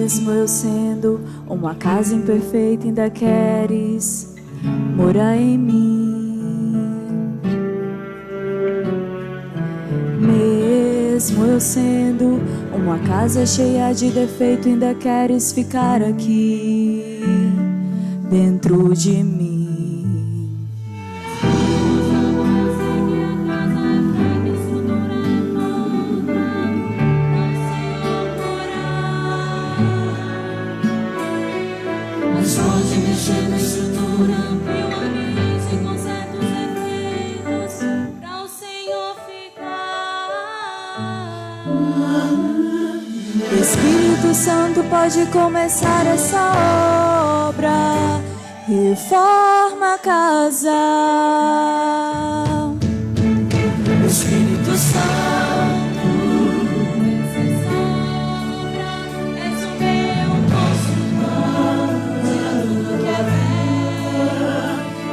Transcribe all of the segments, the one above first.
Mesmo eu sendo uma casa imperfeita, ainda queres morar em mim. Mesmo eu sendo uma casa cheia de defeito, ainda queres ficar aqui dentro de mim. Mas pode mexer na estrutura, meu ambiente com certos efeitos, pra o Senhor ficar. Espírito Santo pode começar essa obra, reforma a casa. Espírito Santo, essa obra és o meu consultor, tira tudo que é velho,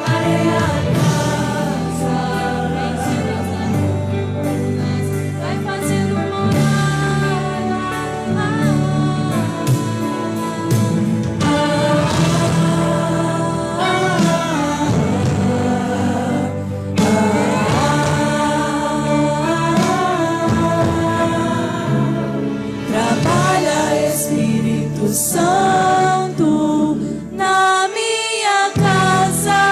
areia a casa, ensina as lacunas, vai fazendo Santo na minha casa.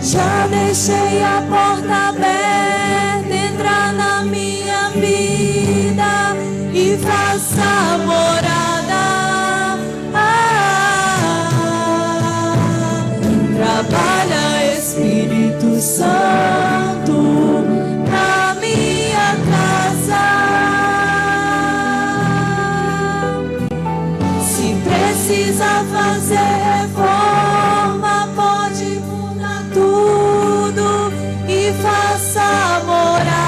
Já deixei a porta aberta, entra na minha vida e faça morada. Trabalha, Espírito Santo na minha casa. Precisa fazer reforma, pode mudar tudo e faça morada.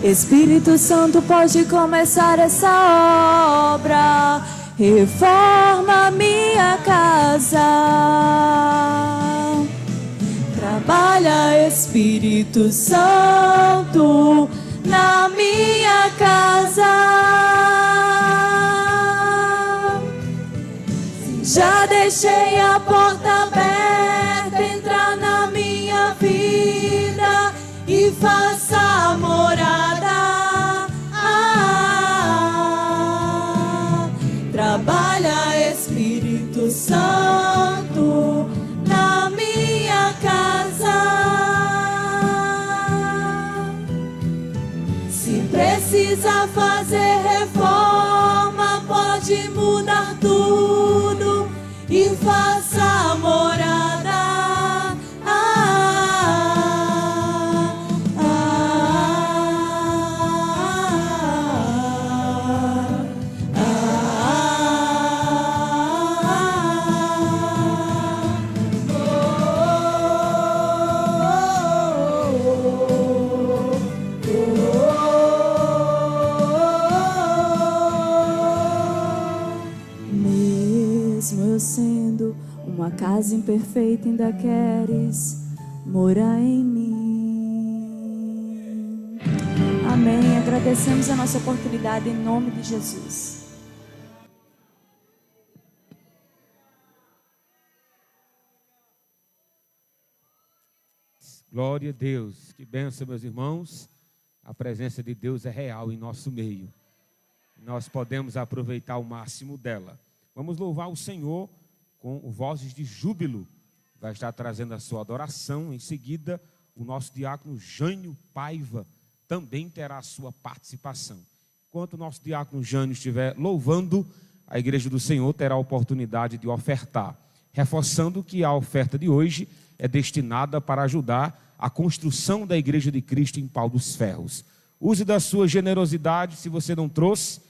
Espírito Santo pode começar essa obra, reforma minha casa. Trabalha, Espírito Santo na minha casa. Já deixei a porta aberta, entra na minha vida e faça morada. Trabalha, Espírito Santo na minha casa. Se precisa fazer reforma, pode mudar tudo e faça morada. Sendo uma casa imperfeita, ainda queres morar em mim. Amém. Agradecemos a nossa oportunidade em nome de Jesus. Glória a Deus. Que bênção, meus irmãos. A presença de Deus é real em nosso meio. Nós podemos aproveitar o máximo dela. Vamos louvar o Senhor com vozes de júbilo. Vai estar trazendo a sua adoração. Em seguida, o nosso diácono Jânio Paiva também terá a sua participação. Enquanto o nosso diácono Jânio estiver louvando, a Igreja do Senhor terá a oportunidade de ofertar, reforçando que a oferta de hoje é destinada para ajudar a construção da Igreja de Cristo em Pau dos Ferros. Use da sua generosidade. Se você não trouxe,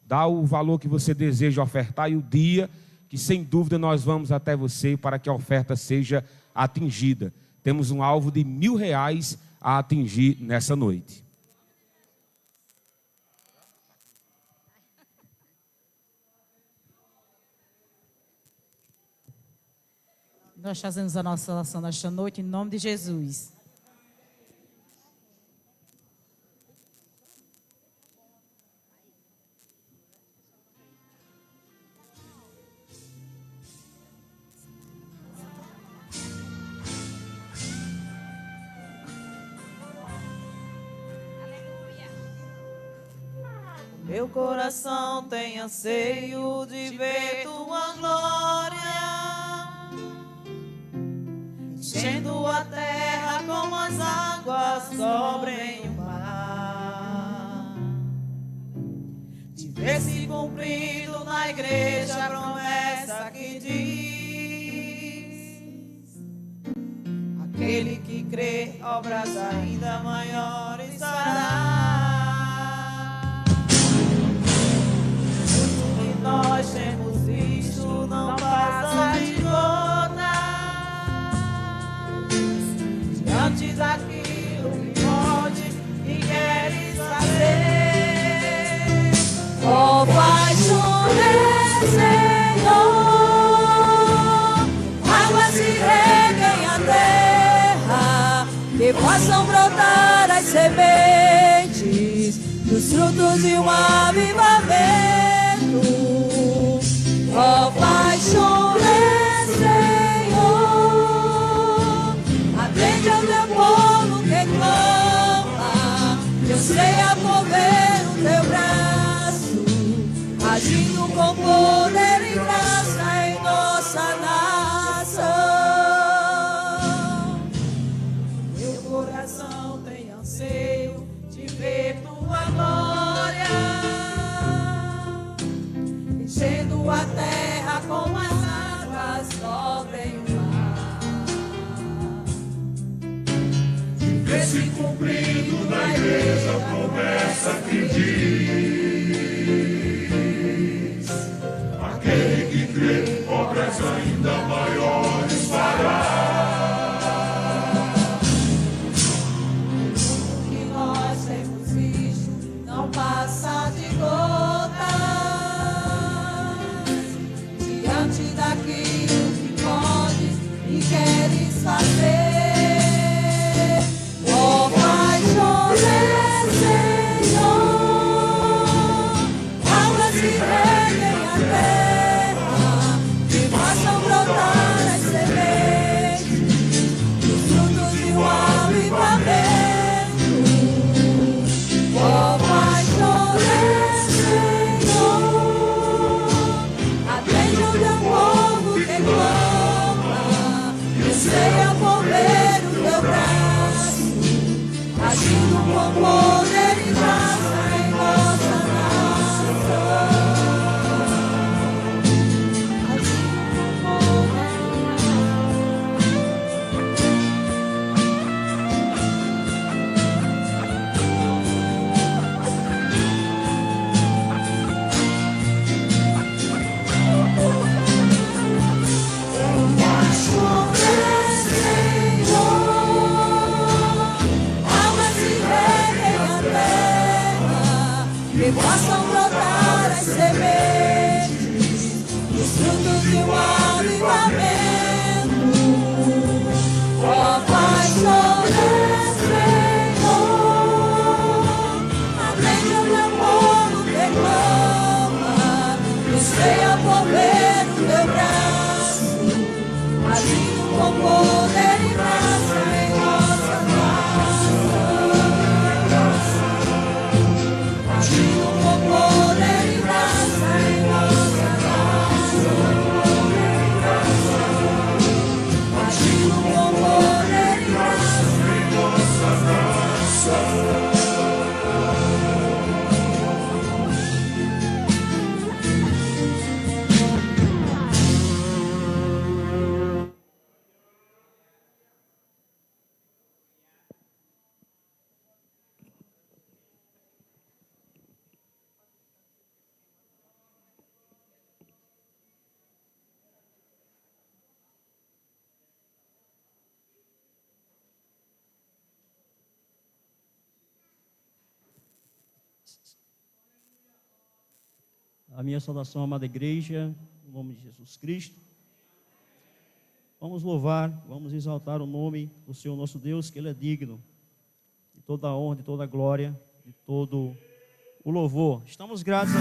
dá o valor que você deseja ofertar e o dia que sem dúvida nós vamos até você para que a oferta seja atingida. Temos um alvo de R$1.000 a atingir nessa noite. Nós fazemos a nossa oração nesta noite em nome de Jesus. Meu coração tem anseio de ver tua glória, enchendo a terra como as águas cobrem o mar, de ver se cumprido na igreja a promessa que diz: aquele que crê, obras ainda maiores fará. Nós temos visto, não passa de gotas, diante daquilo que pode e queres fazer. Ó, Pai, chover, Senhor, águas se reguem a terra, que possam brotar as sementes dos frutos de um avivamento. Ó, Pai, chover, Senhor, atende ao teu povo que clama. Eu sei a mover o teu braço, agindo com poder e graça em nossa nação. Meu coração tem anseio de ver tua glória, enchendo a terra como as águas cobrem o mar, Vê se cumprido na igreja a promessa que diz: aquele que crê, obras ainda maiores fará. o que nós temos visto não passa de gotas, diante daquilo que podes e queres fazer. Ó, Pai, chover, Senhor, águas se reguem a terra, que possam brotar as sementes dos frutos de um avivamento. Ó, Pai, chover, Senhor, atende ao teu povo que clama. Eu sei a mover o teu braço, agindo com poder e graça em nossa nação. Agindo com poder e chover, Senhor, almas se reguem a a minha saudação, amada igreja, no nome de Jesus Cristo. Vamos louvar, vamos exaltar o nome do Senhor nosso Deus, que Ele é digno de toda a honra, de toda a glória, de todo o louvor. Estamos gratos a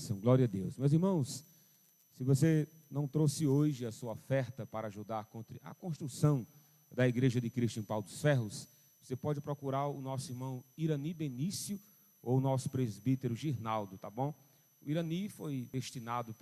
bênção, glória a Deus. Meus irmãos, se você não trouxe hoje a sua oferta para ajudar a construção da Igreja de Cristo em Pau dos Ferros, você pode procurar o nosso irmão Irani Benício ou o nosso presbítero Girnaldo, tá bom? O Irani foi destinado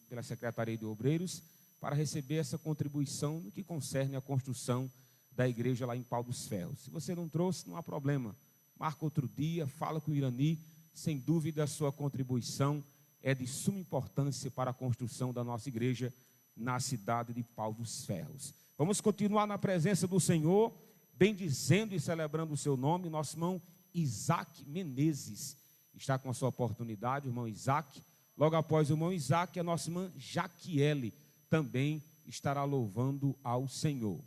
pela Secretaria de Obreiros para receber essa contribuição no que concerne a construção da igreja lá em Pau dos Ferros. Se você não trouxe, não há problema. Marca outro dia, fala com o Irani. Sem dúvida, a sua contribuição é de suma importância para a construção da nossa igreja na cidade de Pau dos Ferros. Vamos continuar na presença do Senhor, bendizendo e celebrando o seu nome. Nosso irmão Isaac Menezes está com a sua oportunidade, o irmão Isaac. Logo após o irmão Isaac, a nossa irmã Jaquiele também estará louvando ao Senhor.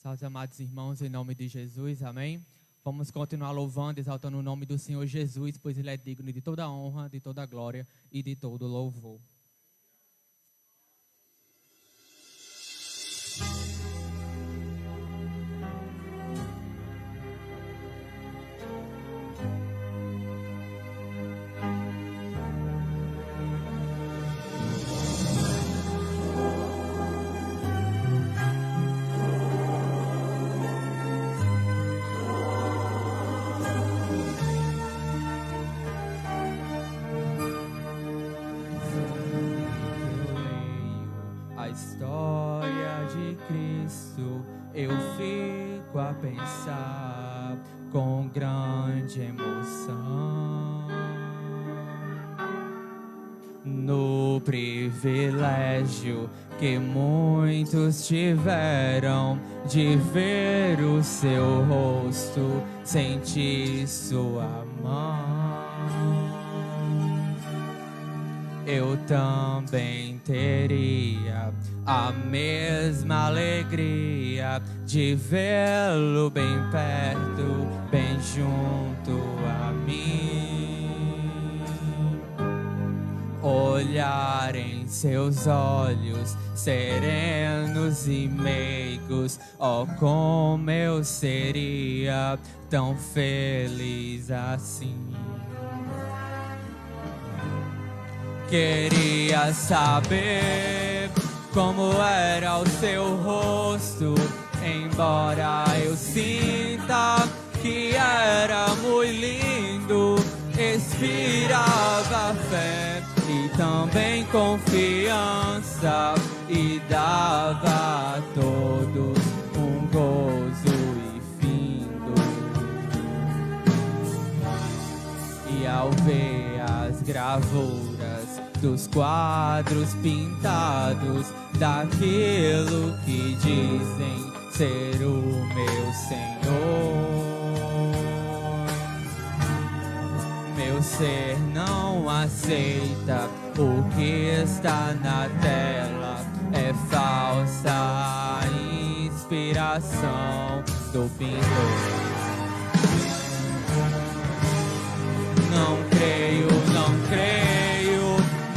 Salve, amados irmãos, em nome de Jesus, amém? Vamos continuar louvando, exaltando o nome do Senhor Jesus, pois Ele é digno de toda honra, de toda glória e de todo louvor. Eu fico a pensar com grande emoção no privilégio que muitos tiveram de ver o seu rosto, sentir sua mão. Eu também teria a mesma alegria de vê-lo bem perto, bem junto a mim. Olhar em seus olhos serenos e meigos, oh, como eu seria tão feliz assim. Queria saber como era o seu rosto, embora eu sinta que era muito lindo. Inspirava fé e também confiança e dava a todos um gozo e findo. E ao ver as gravuras dos quadros pintados daquilo que dizem ser o meu Senhor, meu ser não aceita o que está na tela, é falsa a inspiração do pintor. Não creio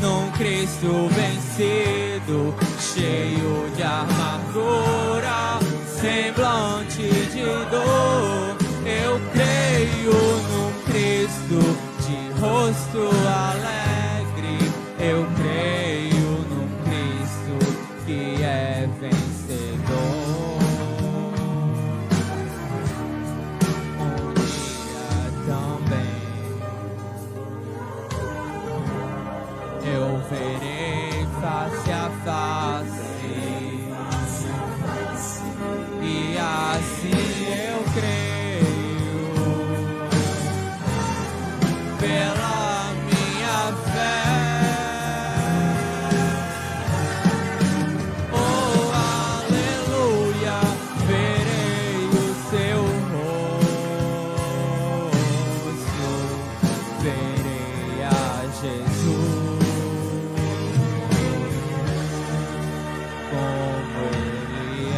num Cristo vencido, cheio de amargura, semblante de dor. Eu creio num Cristo de rosto alegre, eu creio num Cristo que é vencedor. Um dia também eu verei face a face, e assim eu creio, pela minha fé. Oh, aleluia, verei o seu rosto, verei a Jesus. Como Ele é.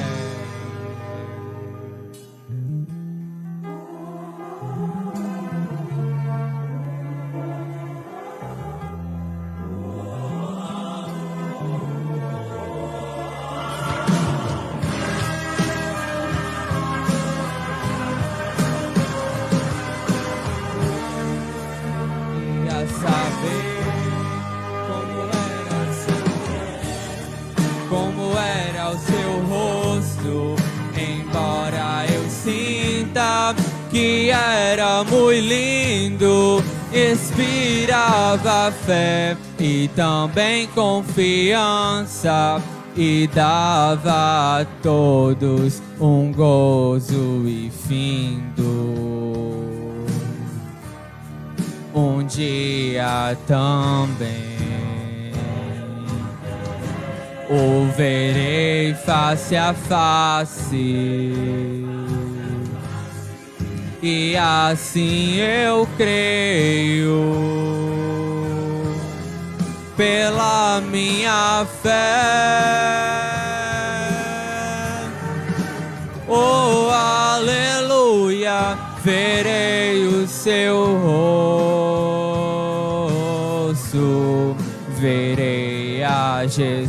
que era muito lindo, inspirava fé e também confiança, e dava a todos um gozo e findo. Um dia também o verei face a face, e assim eu creio, pela minha fé. Oh, aleluia, verei o seu rosto, verei a Jesus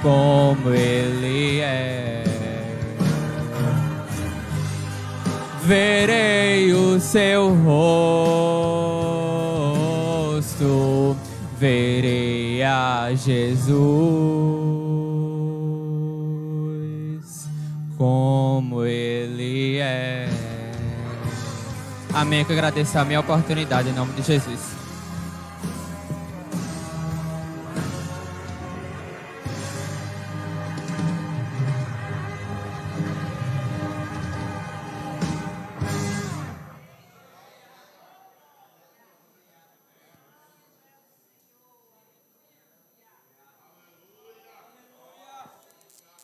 como Ele é. Verei o seu rosto, verei a Jesus como Ele é. Amém. Que eu agradeço a minha oportunidade em nome de Jesus.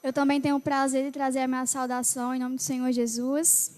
Eu também tenho o prazer de trazer a minha saudação em nome do Senhor Jesus.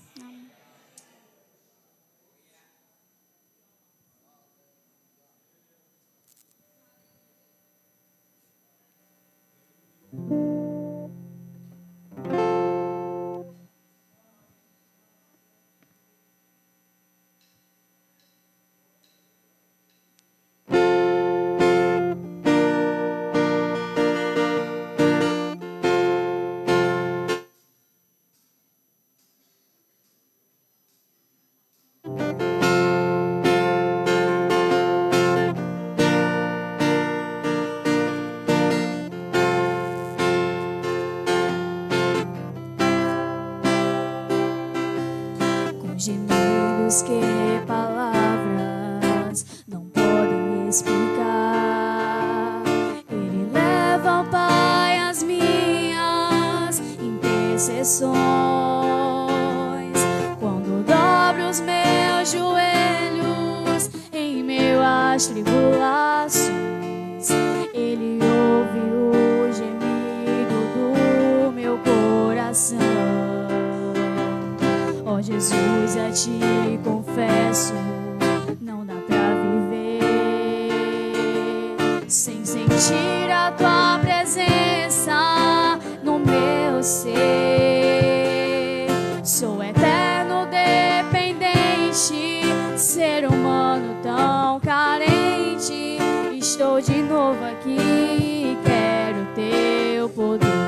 Gemidos que palavras não podem explicar, Ele leva ao Pai as minhas intercessões. Quando dobro os meus joelhos em meio às tribulações, Ele ouve o gemido do meu coração. Ó Jesus, a ti confesso, não dá pra viver sem sentir a tua presença no meu ser. Sou eterno dependente, ser humano tão carente. Estou de novo aqui, quero teu poder.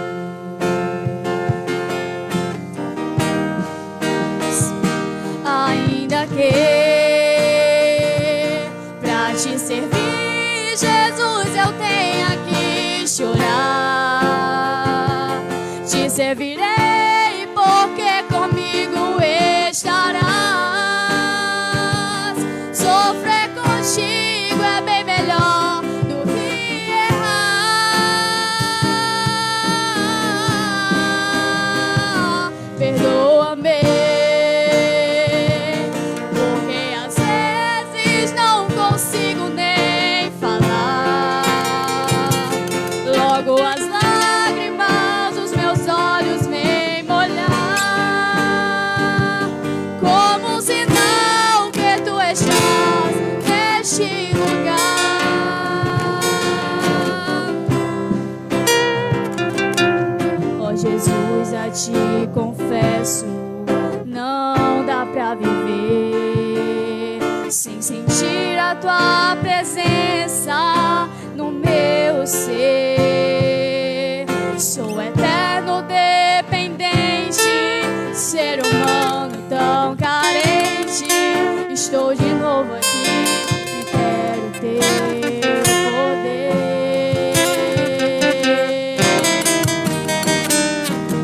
Ainda que pra te servir, Jesus, eu tenha que chorar. Te servirei porque comigo estarás. Sofrer contigo é bem melhor do que errar. Perdoa-me, as lágrimas dos meus olhos vêm molhar, como um sinal que tu estás neste lugar. Ó Jesus, a ti confesso, não dá pra viver sem sentir a tua presença no meu ser. Sou eterno dependente, ser humano tão carente. Estou de novo aqui e quero ter poder.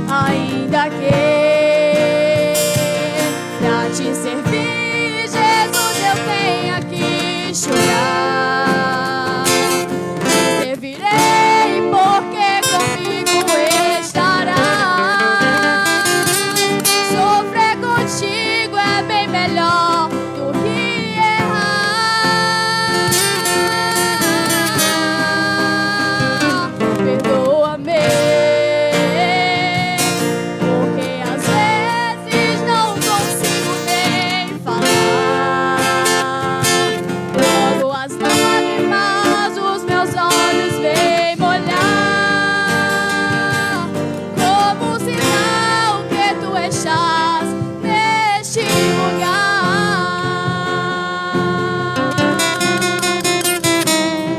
Ainda te servir, Jesus, eu tenho que chorar. Te servirei porque comigo estarás. Sofrer contigo é bem melhor do que errar. Perdoa-me, porque às vezes não consigo nem falar. Logo as lágrimas os meus olhos vêm molhar, como sinal que tu estás neste lugar.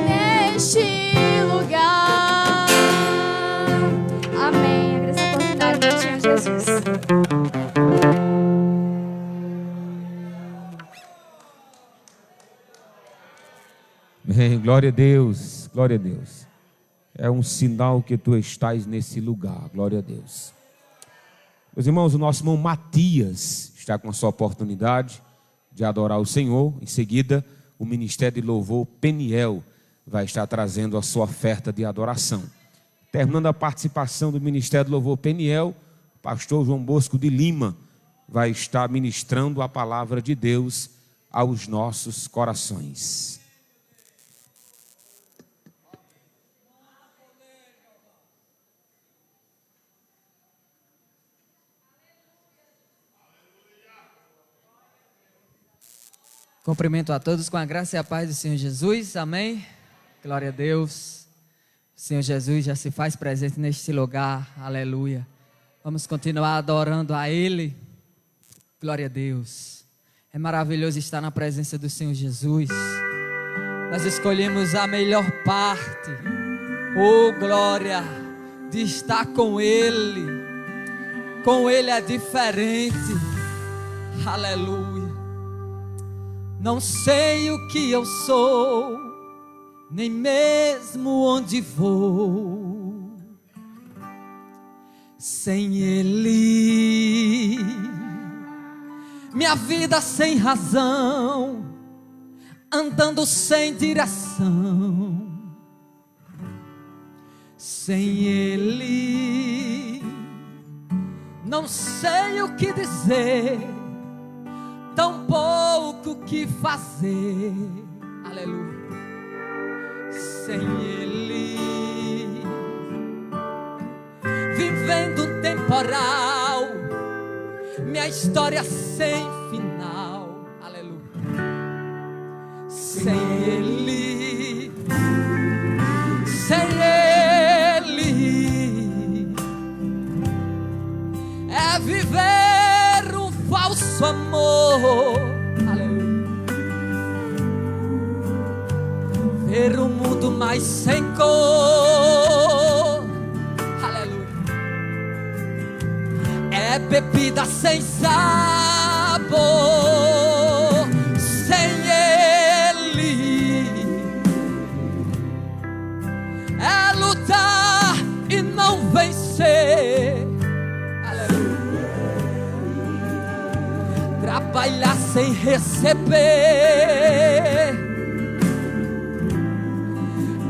Neste lugar. Amém. Agradeço a oportunidade do Senhor Jesus. Amém. Glória a Deus, glória a Deus. É um sinal que tu estás nesse lugar, glória a Deus. Meus irmãos, o nosso irmão Matias está com a sua oportunidade de adorar o Senhor. Em seguida, o Ministério de Louvor Peniel vai estar trazendo a sua oferta de adoração. Terminando a participação do Ministério de Louvor Peniel, o pastor João Bosco de Lima vai estar ministrando a palavra de Deus aos nossos corações. Cumprimento a todos com a graça e a paz do Senhor Jesus, amém? Glória a Deus. O Senhor Jesus já se faz presente neste lugar, aleluia. Vamos continuar adorando a Ele, glória a Deus. É maravilhoso estar na presença do Senhor Jesus. Nós escolhemos a melhor parte, oh glória, de estar com Ele. Com Ele é diferente, aleluia. Não sei o que eu sou, nem mesmo onde vou, sem Ele. Minha vida sem razão, andando sem direção, sem Ele. Não sei o que dizer, tão pouco o que fazer, aleluia, sem Ele. Vivendo um temporal, minha história sem final, aleluia, sem Ele, sem Ele. É viver um falso amor, aleluia. Ver o mundo mais sem cor, aleluia. É bebida sem sabor, sem Ele. É lutar e não vencer, trabalhar sem receber,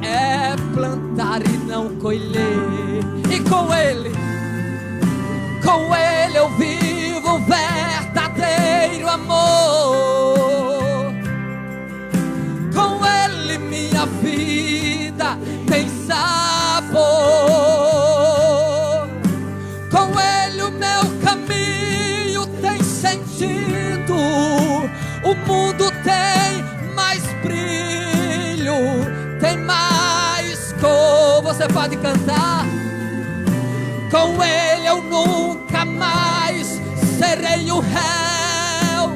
é plantar e não colher. E com Ele eu vivo um verdadeiro amor. Com Ele minha vida tem sabor. Com Ele o meu caminho tem sentido. O mundo tem mais brilho, tem mais cor. Você pode cantar. Com Ele eu nunca mais serei um réu.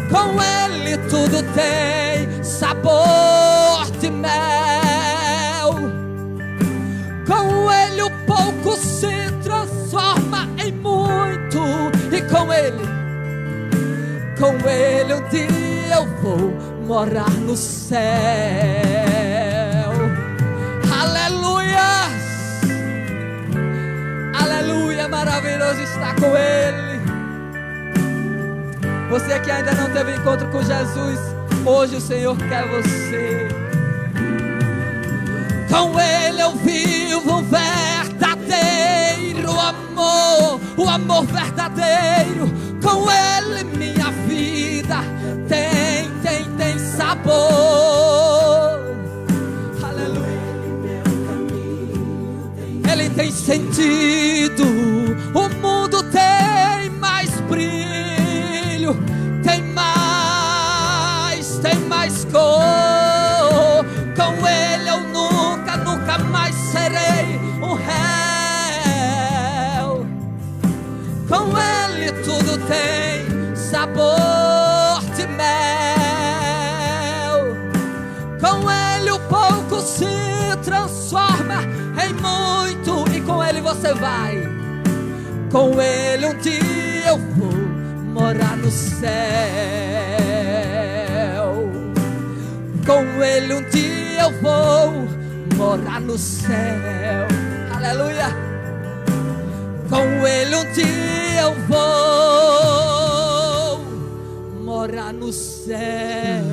Com Ele tudo tem sabor de mel. Com Ele o pouco se transforma em muito. E com Ele um dia eu vou morar no céu. Aleluia, aleluia, maravilhoso estar com Ele. Você que ainda não teve encontro com Jesus, hoje o Senhor quer você. Com Ele eu vivo um verdadeiro amor, o amor verdadeiro. Com Ele minha vida tem sabor. Aleluia. Ele tem sentido, o mundo tem mais brilho, tem mais cor. Com Ele eu nunca mais serei um réu. Com Ele tudo tem sabor de mel. Com Ele o pouco se transforma em muito, e com Ele você vai. Com Ele um dia eu vou morar no céu. Com Ele um dia eu vou morar no céu. Aleluia. Com Ele um dia eu vou morar no céu.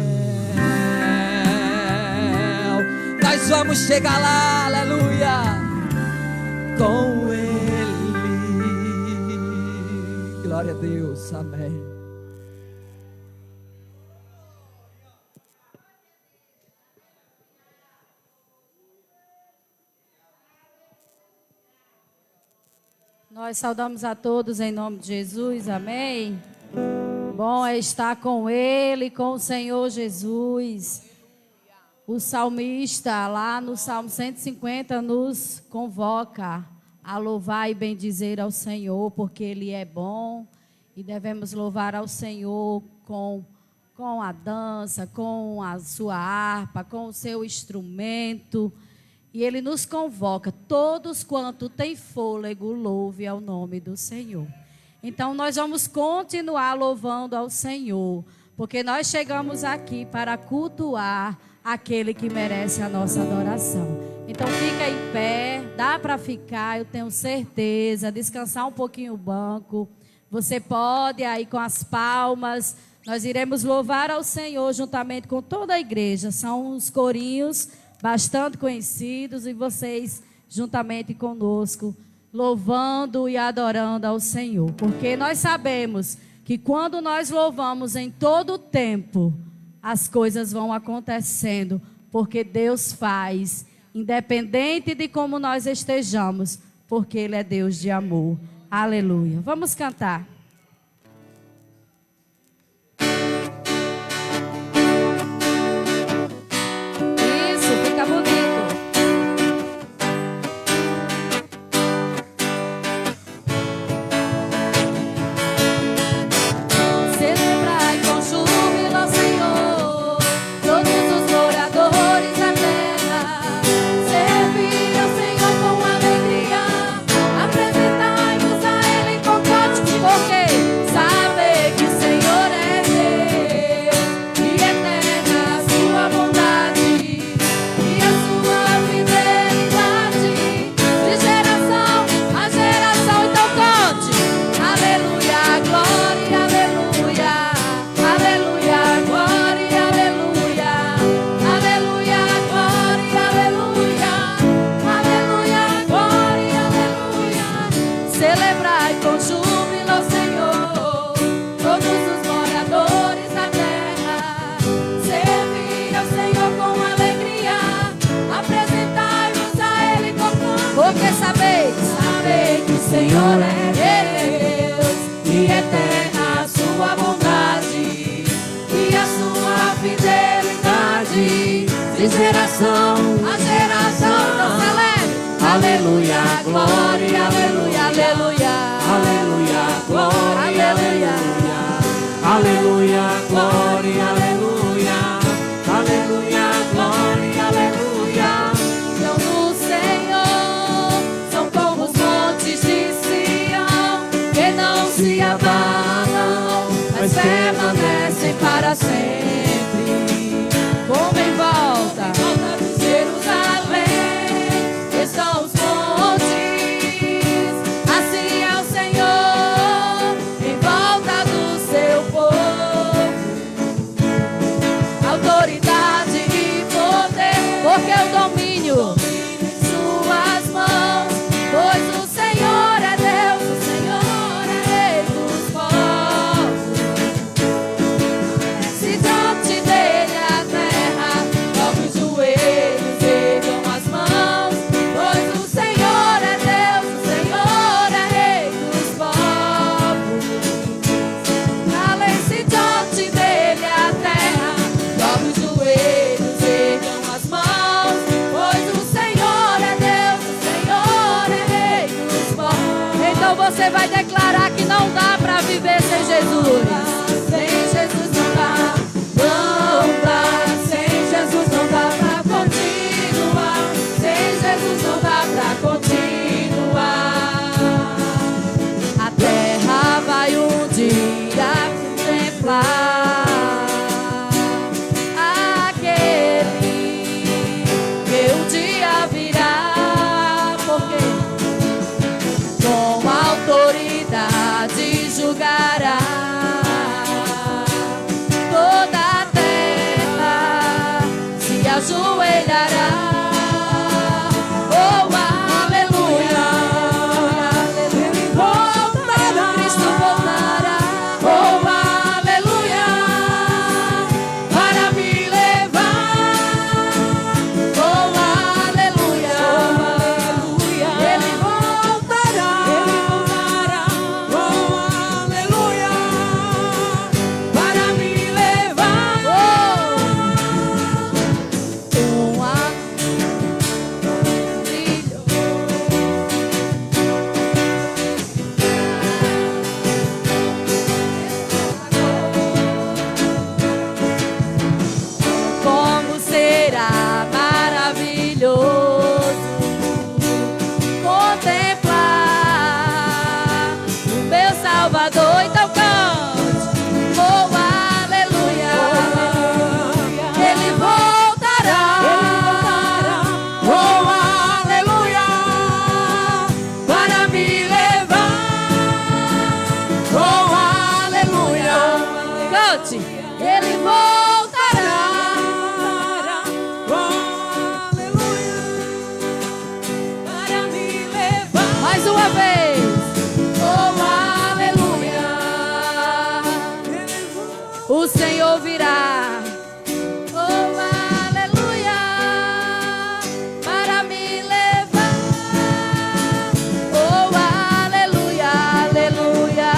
Nós vamos chegar lá, aleluia. Com Ele. Glória a Deus, amém. Nós saudamos a todos em nome de Jesus, amém. Bom é estar com Ele, com o Senhor Jesus. O salmista, lá no Salmo 150, nos convoca a louvar e bendizer ao Senhor, porque Ele é bom, e devemos louvar ao Senhor com a dança, com a sua harpa, com o seu instrumento. E Ele nos convoca, todos quanto tem fôlego, louve ao nome do Senhor. Então nós vamos continuar louvando ao Senhor, porque nós chegamos aqui para cultuar aquele que merece a nossa adoração. Então fica em pé, dá para ficar, eu tenho certeza, descansar um pouquinho o banco. Você pode aí com as palmas, nós iremos louvar ao Senhor juntamente com toda a igreja. São uns corinhos bastante conhecidos, e vocês juntamente conosco, louvando e adorando ao Senhor. Porque nós sabemos que quando nós louvamos em todo o tempo, as coisas vão acontecendo, porque Deus faz, independente de como nós estejamos, porque Ele é Deus de amor. Aleluia. Vamos cantar. Fica bonito. Celebrai com júbilo ao Senhor, todos os moradores da terra. Servir ao Senhor com alegria, apresentai-vos a Ele com cânticos, porque saber que o Senhor é Deus, e eterna a sua bondade e a sua fidelidade, de geração a geração. Então cante, aleluia, glória, aleluia, aleluia, glória, aleluia, aleluia, glória, aleluia, aleluia, glória, aleluia. Celebrai com júbilo ao Senhor, todos os moradores da terra. Servir ao Senhor com alegria, apresentai-vos a Ele com cânticos, Porque sabeis que o Senhor é Deus, e eterna a sua bondade e a sua fidelidade, de geração a geração. Então celebre, aleluia, glória, aleluia, aleluia, aleluia, glória, aleluia, aleluia, glória, aleluia, aleluia, glória, aleluia. Então no Senhor são como os montes de Sião, que não se abalam, mas permanecem para sempre. Como em volta de Jerusalém estão os montes, assim é o Senhor em volta do seu povo. Não dá pra viver sem Jesus. Sem Jesus não dá. Não dá. Sem Jesus não dá pra continuar. Sem Jesus não dá pra continuar. A terra vai um dia contemplar aquele que um dia virá, porque com autoridade julgará toda a terra, se ajoelhará. Oh, aleluia, ele voltará, Cristo voltará. Oh, aleluia, para me levar. Oh, aleluia, ele voltará. Oh, aleluia, para me levar. Como será maravilhoso contemplar o meu Salvador. Então cante. Oh, aleluia, ele voltará. Oh, aleluia, para me levar. Oh, aleluia, cante. Ele voltará. Oh, aleluia, para me levar. Mais uma vez. Oh, aleluia, o Senhor virá. Oh, aleluia, para me levar. Oh, aleluia, aleluia,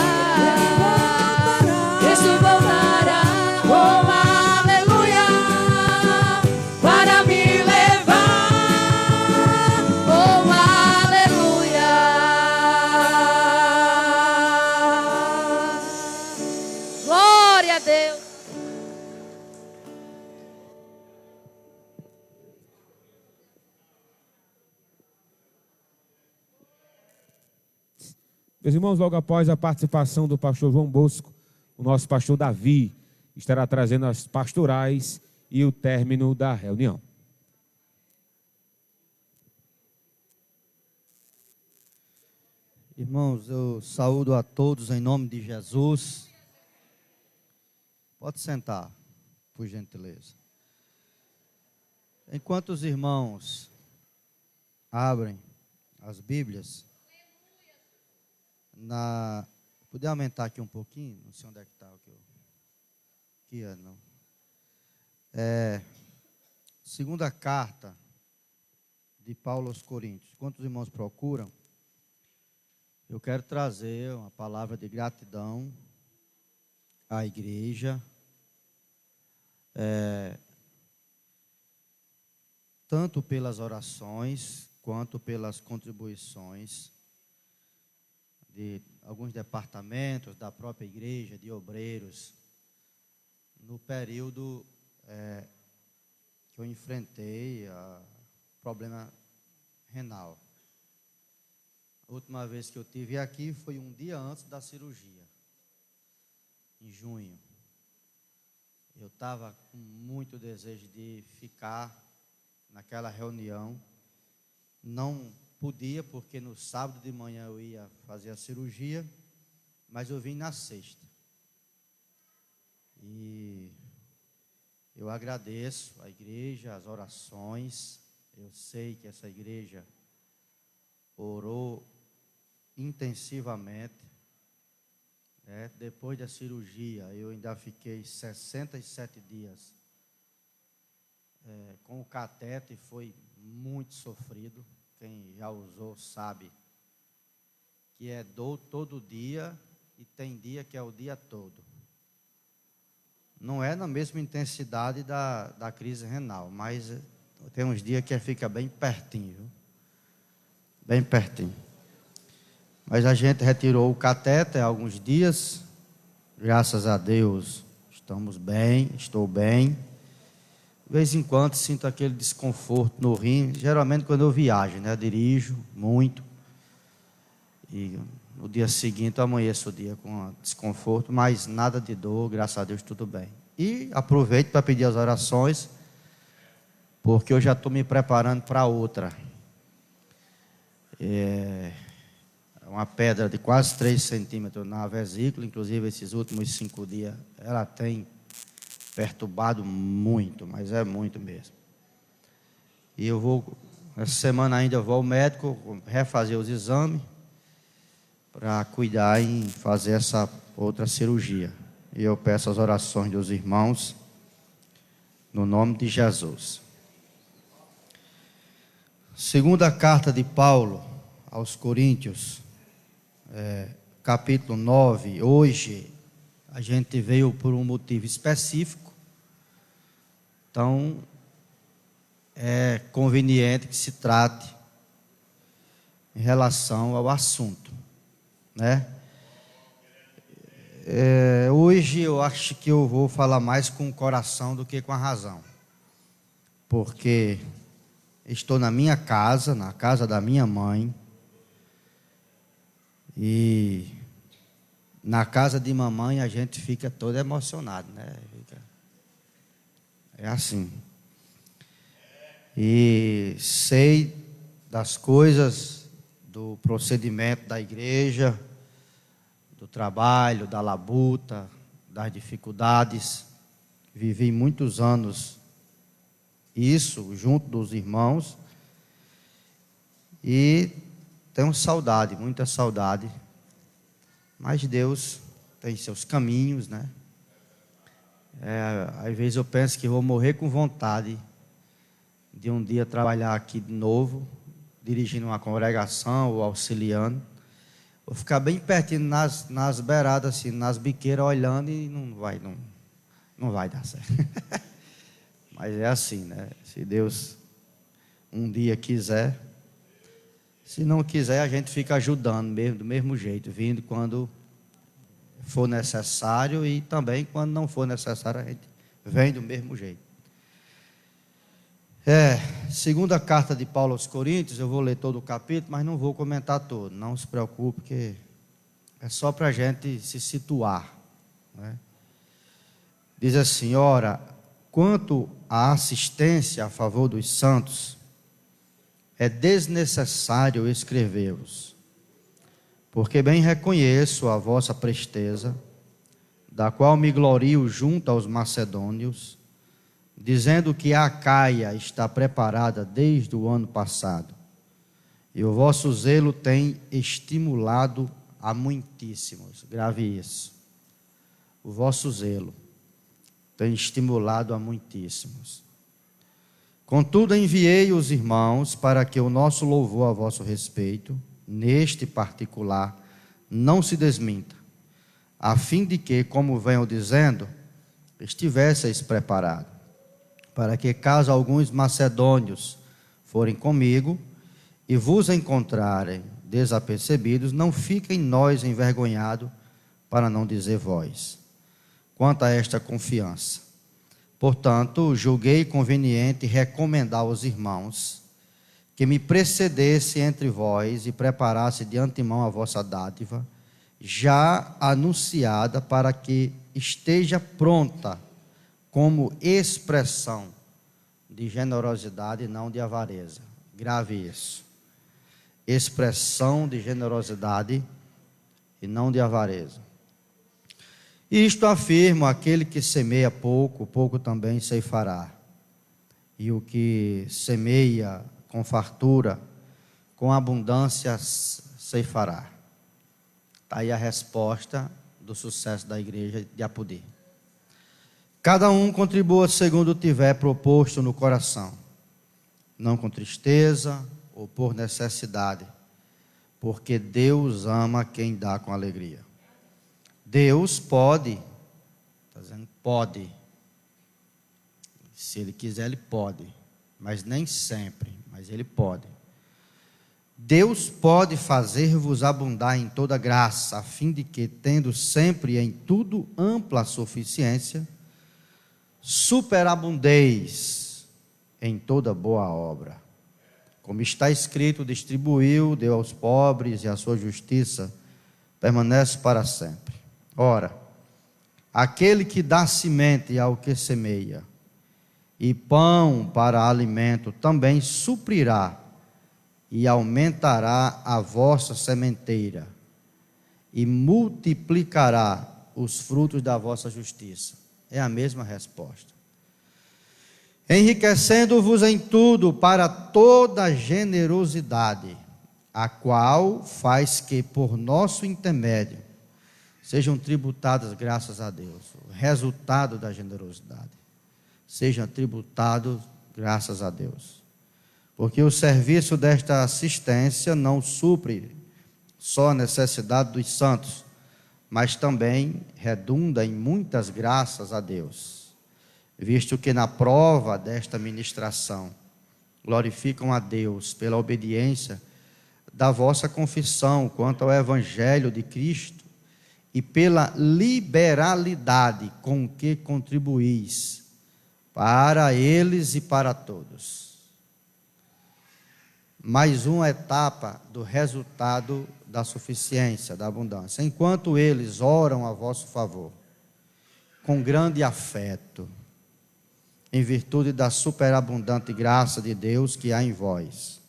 Cristo voltará. Oh, aleluia, para me levar. Oh, aleluia. Glória a Deus. Meus irmãos, logo após a participação do pastor João Bosco, o nosso pastor Davi estará trazendo as pastorais e o término da reunião. Irmãos, eu saúdo a todos em nome de Jesus. Pode sentar, por gentileza. Enquanto os irmãos abrem as Bíblias, poder aumentar aqui um pouquinho? Não sei onde é que está. Aqui é, não. Segunda carta de Paulo aos Coríntios. Enquanto os irmãos procuram, eu quero trazer uma palavra de gratidão à igreja, tanto pelas orações quanto pelas contribuições de alguns departamentos da própria igreja, de obreiros, no período que eu enfrentei problema renal. A última vez que eu estive aqui foi um dia antes da cirurgia, em junho. Eu estava com muito desejo de ficar naquela reunião. Não podia, porque no sábado de manhã eu ia fazer a cirurgia, mas eu vim na sexta. E eu agradeço a igreja, as orações. Eu sei que essa igreja orou intensivamente. Depois da cirurgia, eu ainda fiquei 67 dias com o catéter, foi muito sofrido. Quem já usou sabe que é dor todo dia e tem dia que é o dia todo. Não é na mesma intensidade da crise renal, mas tem uns dias que fica bem pertinho, viu? Bem pertinho. Mas a gente retirou o catéter há alguns dias. Graças a Deus, estamos bem, estou bem. De vez em quando sinto aquele desconforto no rim, geralmente quando eu viajo, né? Eu dirijo muito. E no dia seguinte eu amanheço o dia com desconforto, mas nada de dor, graças a Deus, tudo bem. E aproveito para pedir as orações, porque eu já estou me preparando para outra. Uma pedra de quase 3 centímetros na vesícula, inclusive esses últimos 5 dias, ela tem perturbado muito, mas é muito mesmo. E eu vou, essa semana ainda eu vou ao médico, refazer os exames, para cuidar em fazer essa outra cirurgia. E eu peço as orações dos irmãos, no nome de Jesus. Segunda carta de Paulo aos Coríntios, capítulo 9. Hoje a gente veio por um motivo específico, então é conveniente que se trate em relação ao assunto, né? Hoje eu acho que eu vou falar mais com o coração do que com a razão, porque estou na minha casa, na casa da minha mãe, e na casa de mamãe a gente fica todo emocionado, né? É assim. E sei das coisas, do procedimento da igreja, do trabalho, da labuta, das dificuldades. Vivi muitos anos isso, junto dos irmãos, e tenho saudade, muita saudade, mas Deus tem seus caminhos, né? Às vezes eu penso que vou morrer com vontade de um dia trabalhar aqui de novo, dirigindo uma congregação ou auxiliando. Vou ficar bem pertinho nas beiradas, assim, nas biqueiras, olhando, e não vai dar certo. Mas é assim, né? Se Deus um dia quiser, se não quiser, a gente fica ajudando mesmo, do mesmo jeito, vindo quando for necessário, e também quando não for necessário, a gente vem do mesmo jeito. Segunda carta de Paulo aos Coríntios, eu vou ler todo o capítulo, mas não vou comentar todo, não se preocupe, que é só para a gente se situar, né? Diz assim: ora, quanto à assistência a favor dos santos, é desnecessário escrever-vos, porque bem reconheço a vossa presteza, da qual me glorio junto aos macedônios, dizendo que a Acaia está preparada desde o ano passado, e o vosso zelo tem estimulado a muitíssimos. Grave isso. O vosso zelo tem estimulado a muitíssimos. Contudo, enviei os irmãos para que o nosso louvor a vosso respeito, neste particular, não se desminta, a fim de que, como venho dizendo, estivesseis preparados, para que, caso alguns macedônios forem comigo e vos encontrarem desapercebidos, não fiquem nós envergonhados, para não dizer vós. Quanto a esta confiança, portanto, julguei conveniente recomendar aos irmãos que me precedesse entre vós e preparasse de antemão a vossa dádiva, já anunciada, para que esteja pronta como expressão de generosidade e não de avareza. Grave isso. Expressão de generosidade e não de avareza. Isto afirma: aquele que semeia pouco, pouco também ceifará. E o que semeia com fartura, com abundância ceifará. Está aí a resposta do sucesso da igreja de Apodi. Cada um contribua segundo tiver proposto no coração, não com tristeza ou por necessidade, porque Deus ama quem dá com alegria. Deus pode, está dizendo pode, se Ele quiser Ele pode, mas nem sempre, mas Ele pode. Deus pode fazer-vos abundar em toda graça, a fim de que, tendo sempre em tudo ampla suficiência, superabundeis em toda boa obra. Como está escrito, distribuiu, deu aos pobres, e a sua justiça permanece para sempre. Ora, aquele que dá semente ao que semeia, e pão para alimento, também suprirá e aumentará a vossa sementeira, e multiplicará os frutos da vossa justiça. É a mesma resposta. Enriquecendo-vos em tudo para toda generosidade, a qual faz que, por nosso intermédio, sejam tributadas graças a Deus. O resultado da generosidade. Sejam tributados graças a Deus. Porque o serviço desta assistência não supre só a necessidade dos santos, mas também redunda em muitas graças a Deus, visto que na prova desta ministração glorificam a Deus pela obediência da vossa confissão quanto ao Evangelho de Cristo e pela liberalidade com que contribuís para eles e para todos. Mais uma etapa do resultado da suficiência, da abundância. Enquanto eles oram a vosso favor, com grande afeto, em virtude da superabundante graça de Deus que há em vós.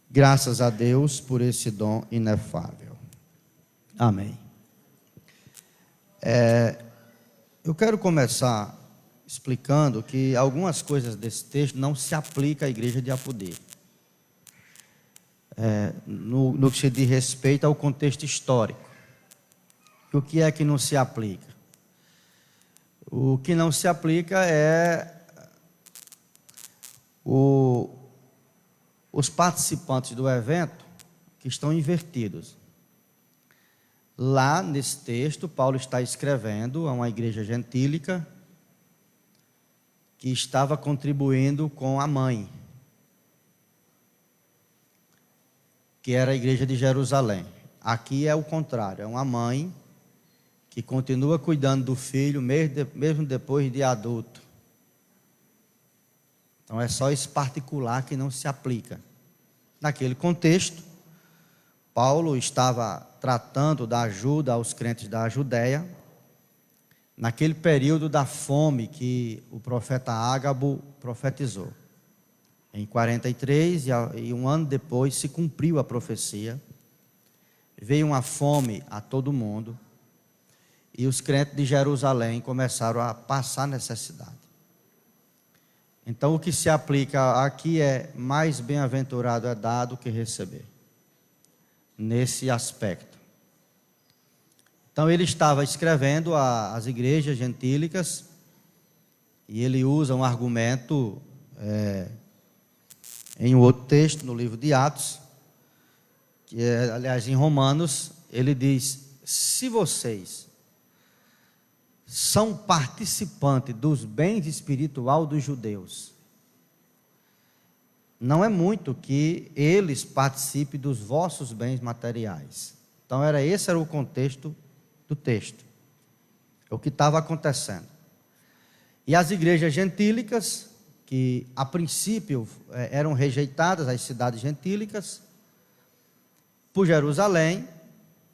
Graças a Deus por esse dom inefável. Amém. Eu quero começar explicando que algumas coisas desse texto não se aplicam à igreja de Apudê. No que se diz respeito ao contexto histórico. O que é que não se aplica? O que não se aplica é os participantes do evento que estão invertidos. Lá nesse texto, Paulo está escrevendo a uma igreja gentílica que estava contribuindo com a mãe, que era a igreja de Jerusalém. Aqui é o contrário, é uma mãe que continua cuidando do filho mesmo depois de adulto. Então é só esse particular que não se aplica. Naquele contexto, Paulo estava tratando da ajuda aos crentes da Judéia, naquele período da fome que o profeta Ágabo profetizou. Em 43, e um ano depois, se cumpriu a profecia. Veio uma fome a todo mundo, e os crentes de Jerusalém começaram a passar necessidade. Então, o que se aplica aqui é: mais bem-aventurado é dar do que receber, nesse aspecto. Então, ele estava escrevendo às igrejas gentílicas, e ele usa um argumento em um outro texto, no livro de Atos, que é, aliás, em Romanos, ele diz: se vocês são participantes dos bens espiritual dos judeus, não é muito que eles participem dos vossos bens materiais. Então, esse era o contexto do texto, o que estava acontecendo. E as igrejas gentílicas, que a princípio eram rejeitadas, as cidades gentílicas, por Jerusalém,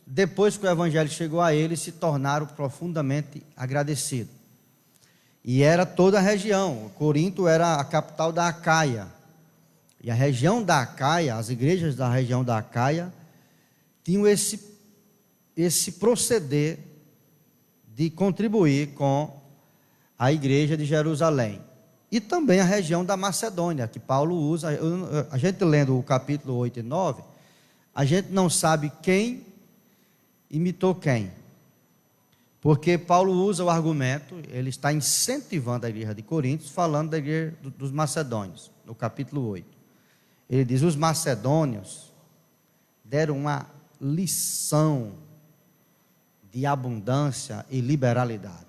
depois que o evangelho chegou a eles, se tornaram profundamente agradecidos. E era toda a região. Corinto era a capital da Acaia. E a região da Acaia, as igrejas da região da Acaia, tinham esse proceder de contribuir com a igreja de Jerusalém. E também a região da Macedônia, que Paulo usa. A gente lendo o capítulo 8 e 9, a gente não sabe quem imitou quem. Porque Paulo usa o argumento, ele está incentivando a igreja de Corinto, falando da igreja dos macedônios, no capítulo 8. Ele diz: os macedônios deram uma lição de abundância e liberalidade.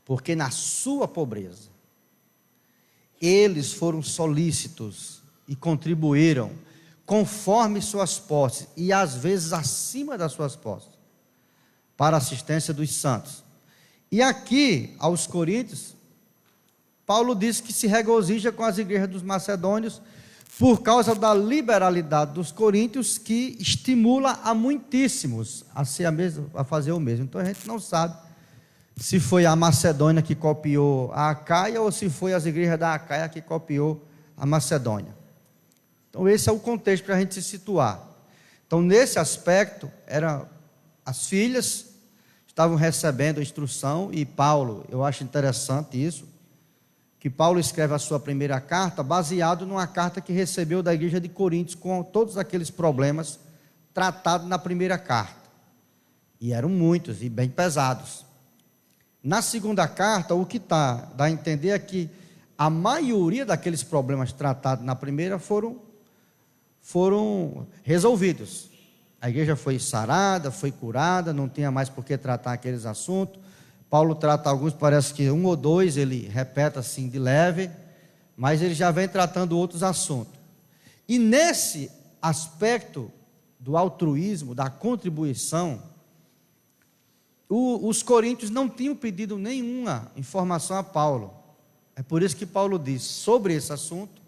Porque na sua pobreza, eles foram solícitos e contribuíram conforme suas posses e às vezes acima das suas posses para a assistência dos santos. E aqui, aos Coríntios, Paulo diz que se regozija com as igrejas dos macedônios por causa da liberalidade dos coríntios, que estimula a muitíssimos a fazer o mesmo. Então a gente não sabe se foi a Macedônia que copiou a Acaia ou se foi as igrejas da Acaia que copiou a Macedônia. Então esse é o contexto para a gente se situar. Então nesse aspecto, as filhas estavam recebendo a instrução, e Paulo, eu acho interessante isso, que Paulo escreve a sua primeira carta baseado numa carta que recebeu da igreja de Coríntios, com todos aqueles problemas tratados na primeira carta. E eram muitos e bem pesados. Na segunda carta, o que dá a entender é que a maioria daqueles problemas tratados na primeira foram resolvidos. A igreja foi sarada, foi curada, não tinha mais por que tratar aqueles assuntos. Paulo trata alguns, parece que 1 ou 2, ele repete assim de leve, mas ele já vem tratando outros assuntos. E nesse aspecto do altruísmo, da contribuição, os coríntios não tinham pedido nenhuma informação a Paulo. É por isso que Paulo diz, sobre esse assunto,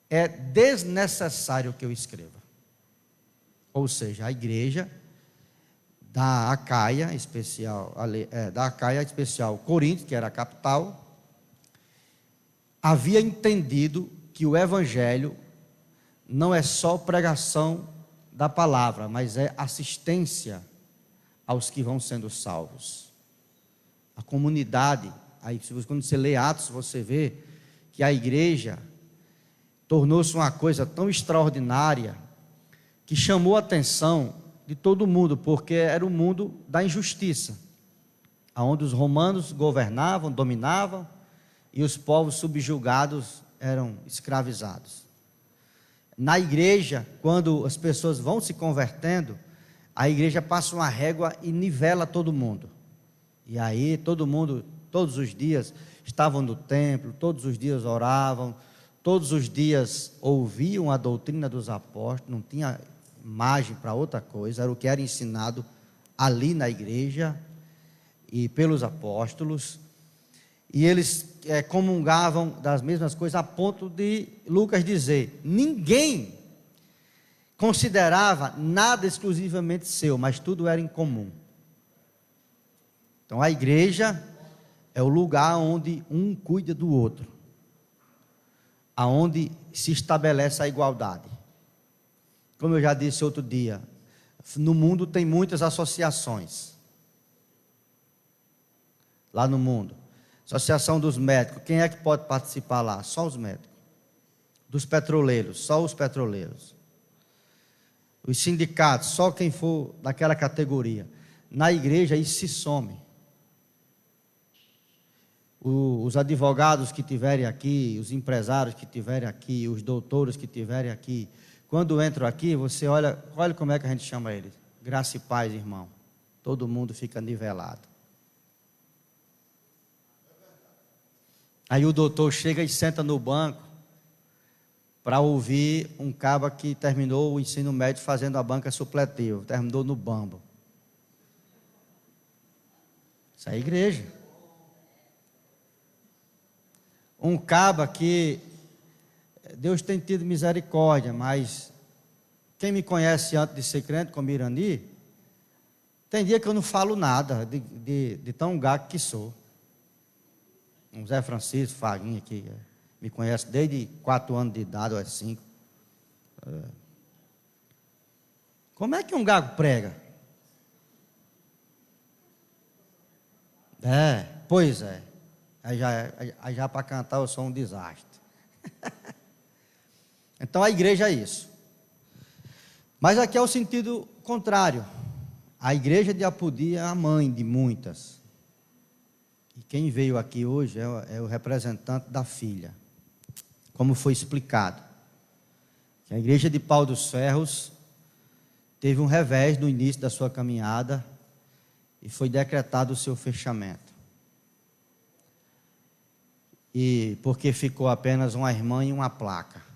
é desnecessário que eu escreva. Ou seja, a igreja da Acaia especial, Corinto, que era a capital, havia entendido que o evangelho não é só pregação da palavra, mas é assistência aos que vão sendo salvos. A comunidade, aí quando você lê Atos, você vê que a igreja tornou-se uma coisa tão extraordinária que chamou a atenção de todo mundo, porque era o mundo da injustiça, onde os romanos governavam, dominavam, e os povos subjugados eram escravizados. Na igreja, quando as pessoas vão se convertendo, a igreja passa uma régua e nivela todo mundo. E aí todo mundo, todos os dias, estavam no templo, todos os dias oravam, todos os dias ouviam a doutrina dos apóstolos, não tinha margem para outra coisa, era o que era ensinado ali na igreja e pelos apóstolos, e eles comungavam das mesmas coisas, a ponto de Lucas dizer, ninguém considerava nada exclusivamente seu, mas tudo era em comum. Então a igreja é o lugar onde um cuida do outro, aonde se estabelece a igualdade. Como eu já disse outro dia, no mundo tem muitas associações. Lá no mundo. Associação dos médicos, quem é que pode participar lá? Só os médicos. Dos petroleiros, só os petroleiros. Os sindicatos, só quem for daquela categoria. Na igreja isso se some. Os advogados que tiverem aqui, os empresários que tiverem aqui, os doutores que tiverem aqui, quando entram aqui, você olha como é que a gente chama eles. Graça e paz, irmão. Todo mundo fica nivelado. Aí o doutor chega e senta no banco para ouvir um caba que terminou o ensino médio fazendo a banca supletiva. Terminou no bambo. Isso é a igreja. Um caba que Deus tem tido misericórdia, mas quem me conhece antes de ser crente, como Irani, tem dia que eu não falo nada de tão gago que sou. Um Zé Francisco, Faguinha, que me conhece desde 4 anos de idade, ou é 5. Como é que um gago prega? Pois é. Aí já para cantar eu sou um desastre. Então a igreja é isso. Mas aqui é o sentido contrário. A igreja de Apodi é a mãe de muitas. E quem veio aqui hoje é o representante da filha. Como foi explicado. Que a igreja de Pau dos Ferros teve um revés no início da sua caminhada e foi decretado o seu fechamento. E porque ficou apenas uma irmã e uma placa.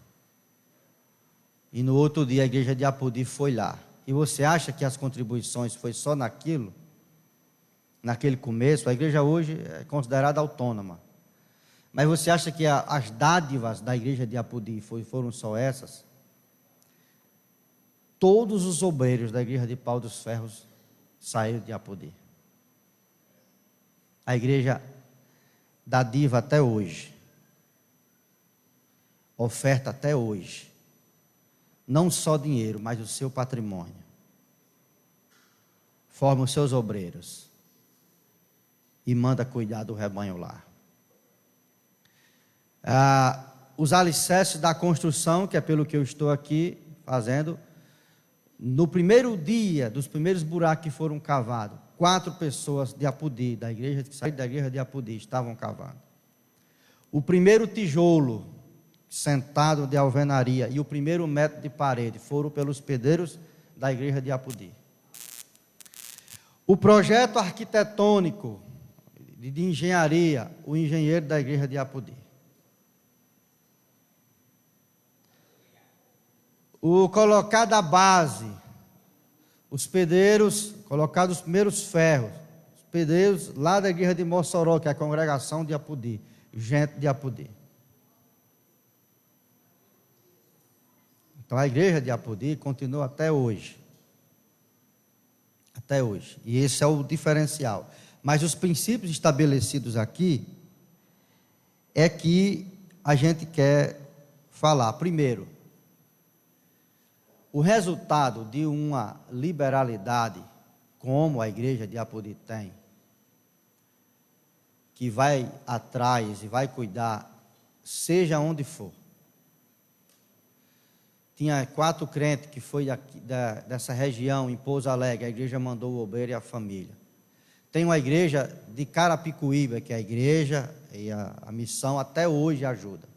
E no outro dia a igreja de Apodi foi lá. E você acha que as contribuições foi só naquilo? Naquele começo? A igreja hoje é considerada autônoma. Mas você acha que as dádivas da igreja de Apodi foram só essas? Todos os obreiros da igreja de Pau dos Ferros saíram de Apodi. A igreja dá diva até hoje. Oferta até hoje. Não só dinheiro, mas o seu patrimônio. Forma os seus obreiros. E manda cuidar do rebanho lá. Os alicerces da construção, que é pelo que eu estou aqui fazendo, no primeiro dia dos primeiros buracos que foram cavados, 4 pessoas de Apodi, da igreja que saíram da igreja de Apodi, estavam cavando. O primeiro tijolo sentado de alvenaria e o primeiro metro de parede foram pelos pedreiros da igreja de Apodi. O projeto arquitetônico de engenharia, o engenheiro da igreja de Apodi. O colocar da base, os pedreiros, colocar os primeiros ferros, os pedreiros lá da igreja de Mossoró, que é a congregação de Apodi, gente de Apodi. Então a igreja de Apodi continua até hoje. Até hoje. E esse é o diferencial. Mas os princípios estabelecidos aqui é que a gente quer falar. Primeiro, o resultado de uma liberalidade, como a igreja de Apodi tem, que vai atrás e vai cuidar, seja onde for. Tinha 4 crentes que foi dessa região, em Pouso Alegre, a igreja mandou o obreiro e a família. Tem uma igreja de Carapicuíba, que é a igreja e a missão até hoje ajuda.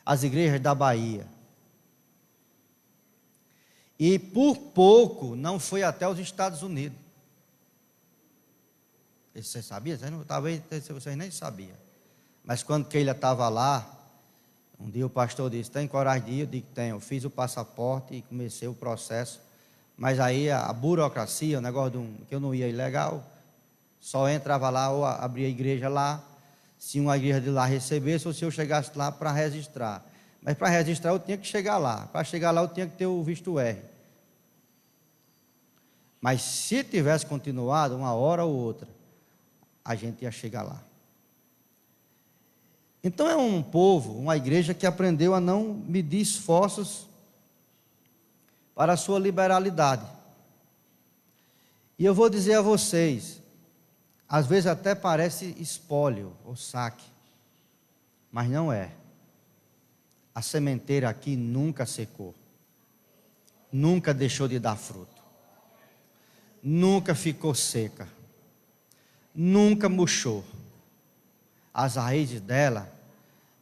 As igrejas da Bahia. E por pouco não foi até os Estados Unidos. Você sabia? Talvez vocês nem sabiam. Mas quando Keila estava lá, um dia o pastor disse, tem coragem de ir? Eu digo, tenho. Eu fiz o passaporte e comecei o processo. Mas aí a burocracia, o negócio que eu não ia ilegal, só entrava lá ou abria a igreja lá, se uma igreja de lá recebesse ou se eu chegasse lá para registrar. Mas para registrar eu tinha que chegar lá. Para chegar lá eu tinha que ter o visto R. Mas se tivesse continuado, uma hora ou outra, a gente ia chegar lá. Então é um povo, uma igreja que aprendeu a não medir esforços para a sua liberalidade. E eu vou dizer a vocês, às vezes até parece espólio ou saque, mas não é. A sementeira aqui nunca secou, nunca deixou de dar fruto, nunca ficou seca, nunca murchou. As raízes dela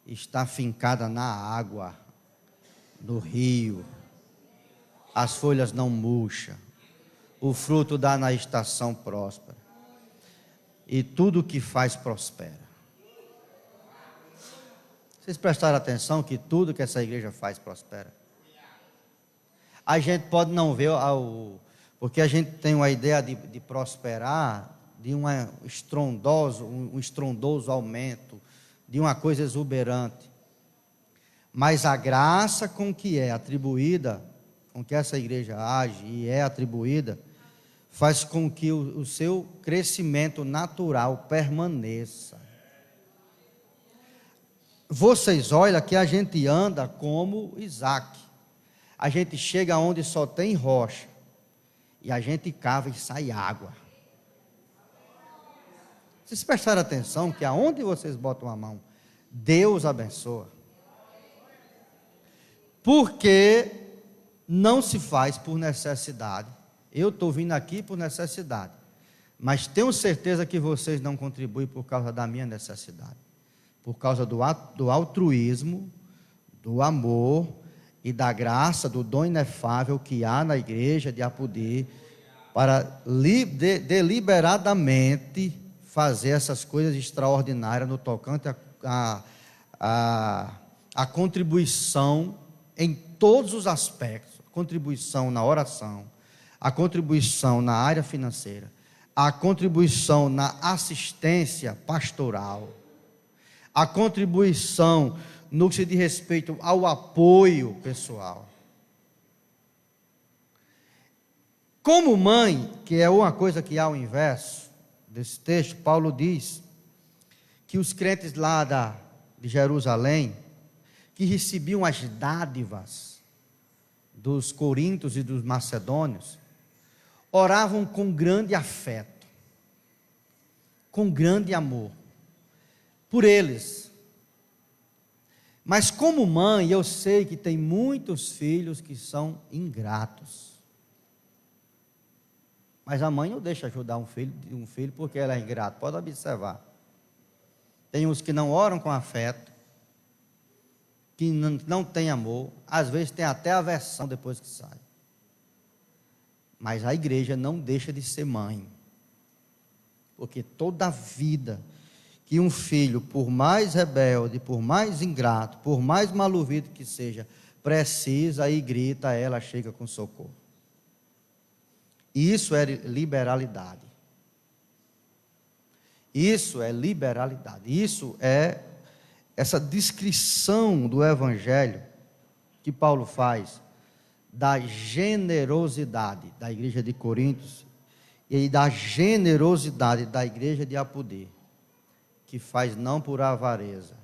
estão fincadas na água, no rio, as folhas não murcham, o fruto dá na estação próspera, e tudo que faz prospera. Vocês prestaram atenção que tudo que essa igreja faz prospera? A gente pode não ver, porque a gente tem uma ideia de prosperar, de um estrondoso aumento, de uma coisa exuberante. Mas a graça com que é atribuída, com que essa igreja age e é atribuída, faz com que o seu crescimento natural permaneça. Vocês olham que a gente anda como Isaac. A gente chega onde só tem rocha. E a gente cava e sai água. Vocês prestaram atenção que aonde vocês botam a mão, Deus abençoa. Porque não se faz por necessidade. Eu estou vindo aqui por necessidade. Mas tenho certeza que vocês não contribuem por causa da minha necessidade. Por causa do altruísmo, do amor e da graça, do dom inefável que há na igreja de Apodi, para deliberadamente fazer essas coisas extraordinárias no tocante a contribuição em todos os aspectos. contribuição na oração, a contribuição na área financeira, a contribuição na assistência pastoral, a contribuição no que se diz respeito ao apoio pessoal. Como mãe, que é uma coisa que há ao inverso desse texto, Paulo diz que os crentes lá de Jerusalém, que recebiam as dádivas dos coríntios e dos macedônios, oravam com grande afeto, com grande amor, por eles. Mas como mãe, eu sei que tem muitos filhos que são ingratos. Mas a mãe não deixa ajudar um filho porque ela é ingrata. Pode observar. Tem uns que não oram com afeto, que não tem amor, às vezes tem até aversão depois que sai. Mas a igreja não deixa de ser mãe. Porque toda vida que um filho, por mais rebelde, por mais ingrato, por mais mal ouvido que seja, precisa e grita, ela chega com socorro. Isso é liberalidade. Isso é liberalidade. Isso é essa descrição do Evangelho que Paulo faz da generosidade da igreja de Coríntios e da generosidade da igreja de Apodê, que faz não por avareza,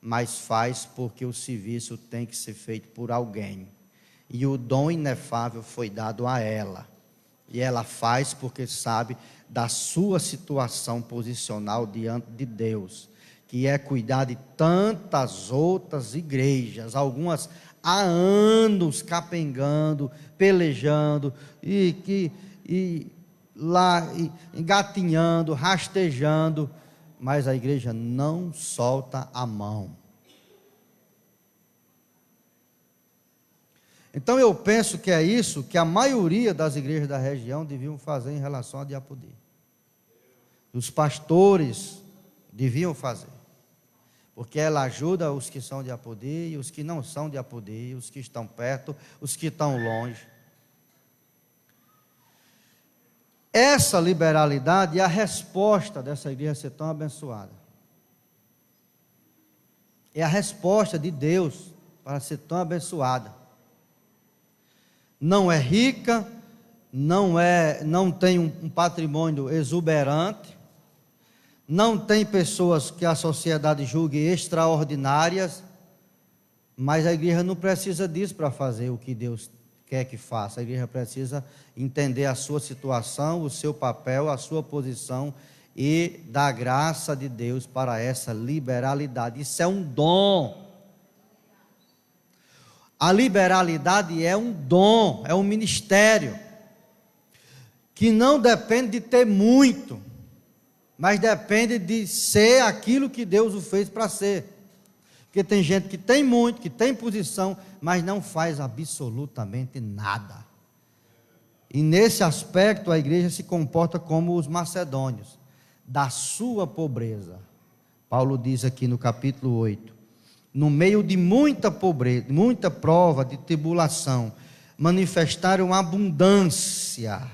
mas faz porque o serviço tem que ser feito por alguém. E o dom inefável foi dado a ela. E ela faz porque sabe da sua situação posicional diante de Deus, que é cuidar de tantas outras igrejas, algumas há anos capengando, pelejando, engatinhando, rastejando, mas a igreja não solta a mão. Então eu penso que é isso que a maioria das igrejas da região deviam fazer em relação a Diapodê. Os pastores deviam fazer. Porque ela ajuda os que são de Apodê e os que não são de Apodê, os que estão perto, os que estão longe. Essa liberalidade é a resposta dessa igreja ser tão abençoada. É a resposta de Deus para ser tão abençoada. Não é rica, não tem um patrimônio exuberante, não tem pessoas que a sociedade julgue extraordinárias, mas a igreja não precisa disso para fazer o que Deus quer que faça. A igreja precisa entender a sua situação, o seu papel, a sua posição e dar graça de Deus para essa liberalidade. Isso é um dom. A liberalidade é um dom, é um ministério, que não depende de ter muito, mas depende de ser aquilo que Deus o fez para ser. Porque tem gente que tem muito, que tem posição, mas não faz absolutamente nada. E nesse aspecto a igreja se comporta como os macedônios, da sua pobreza. Paulo diz aqui no capítulo 8, no meio de muita pobreza, muita prova de tribulação, manifestaram abundância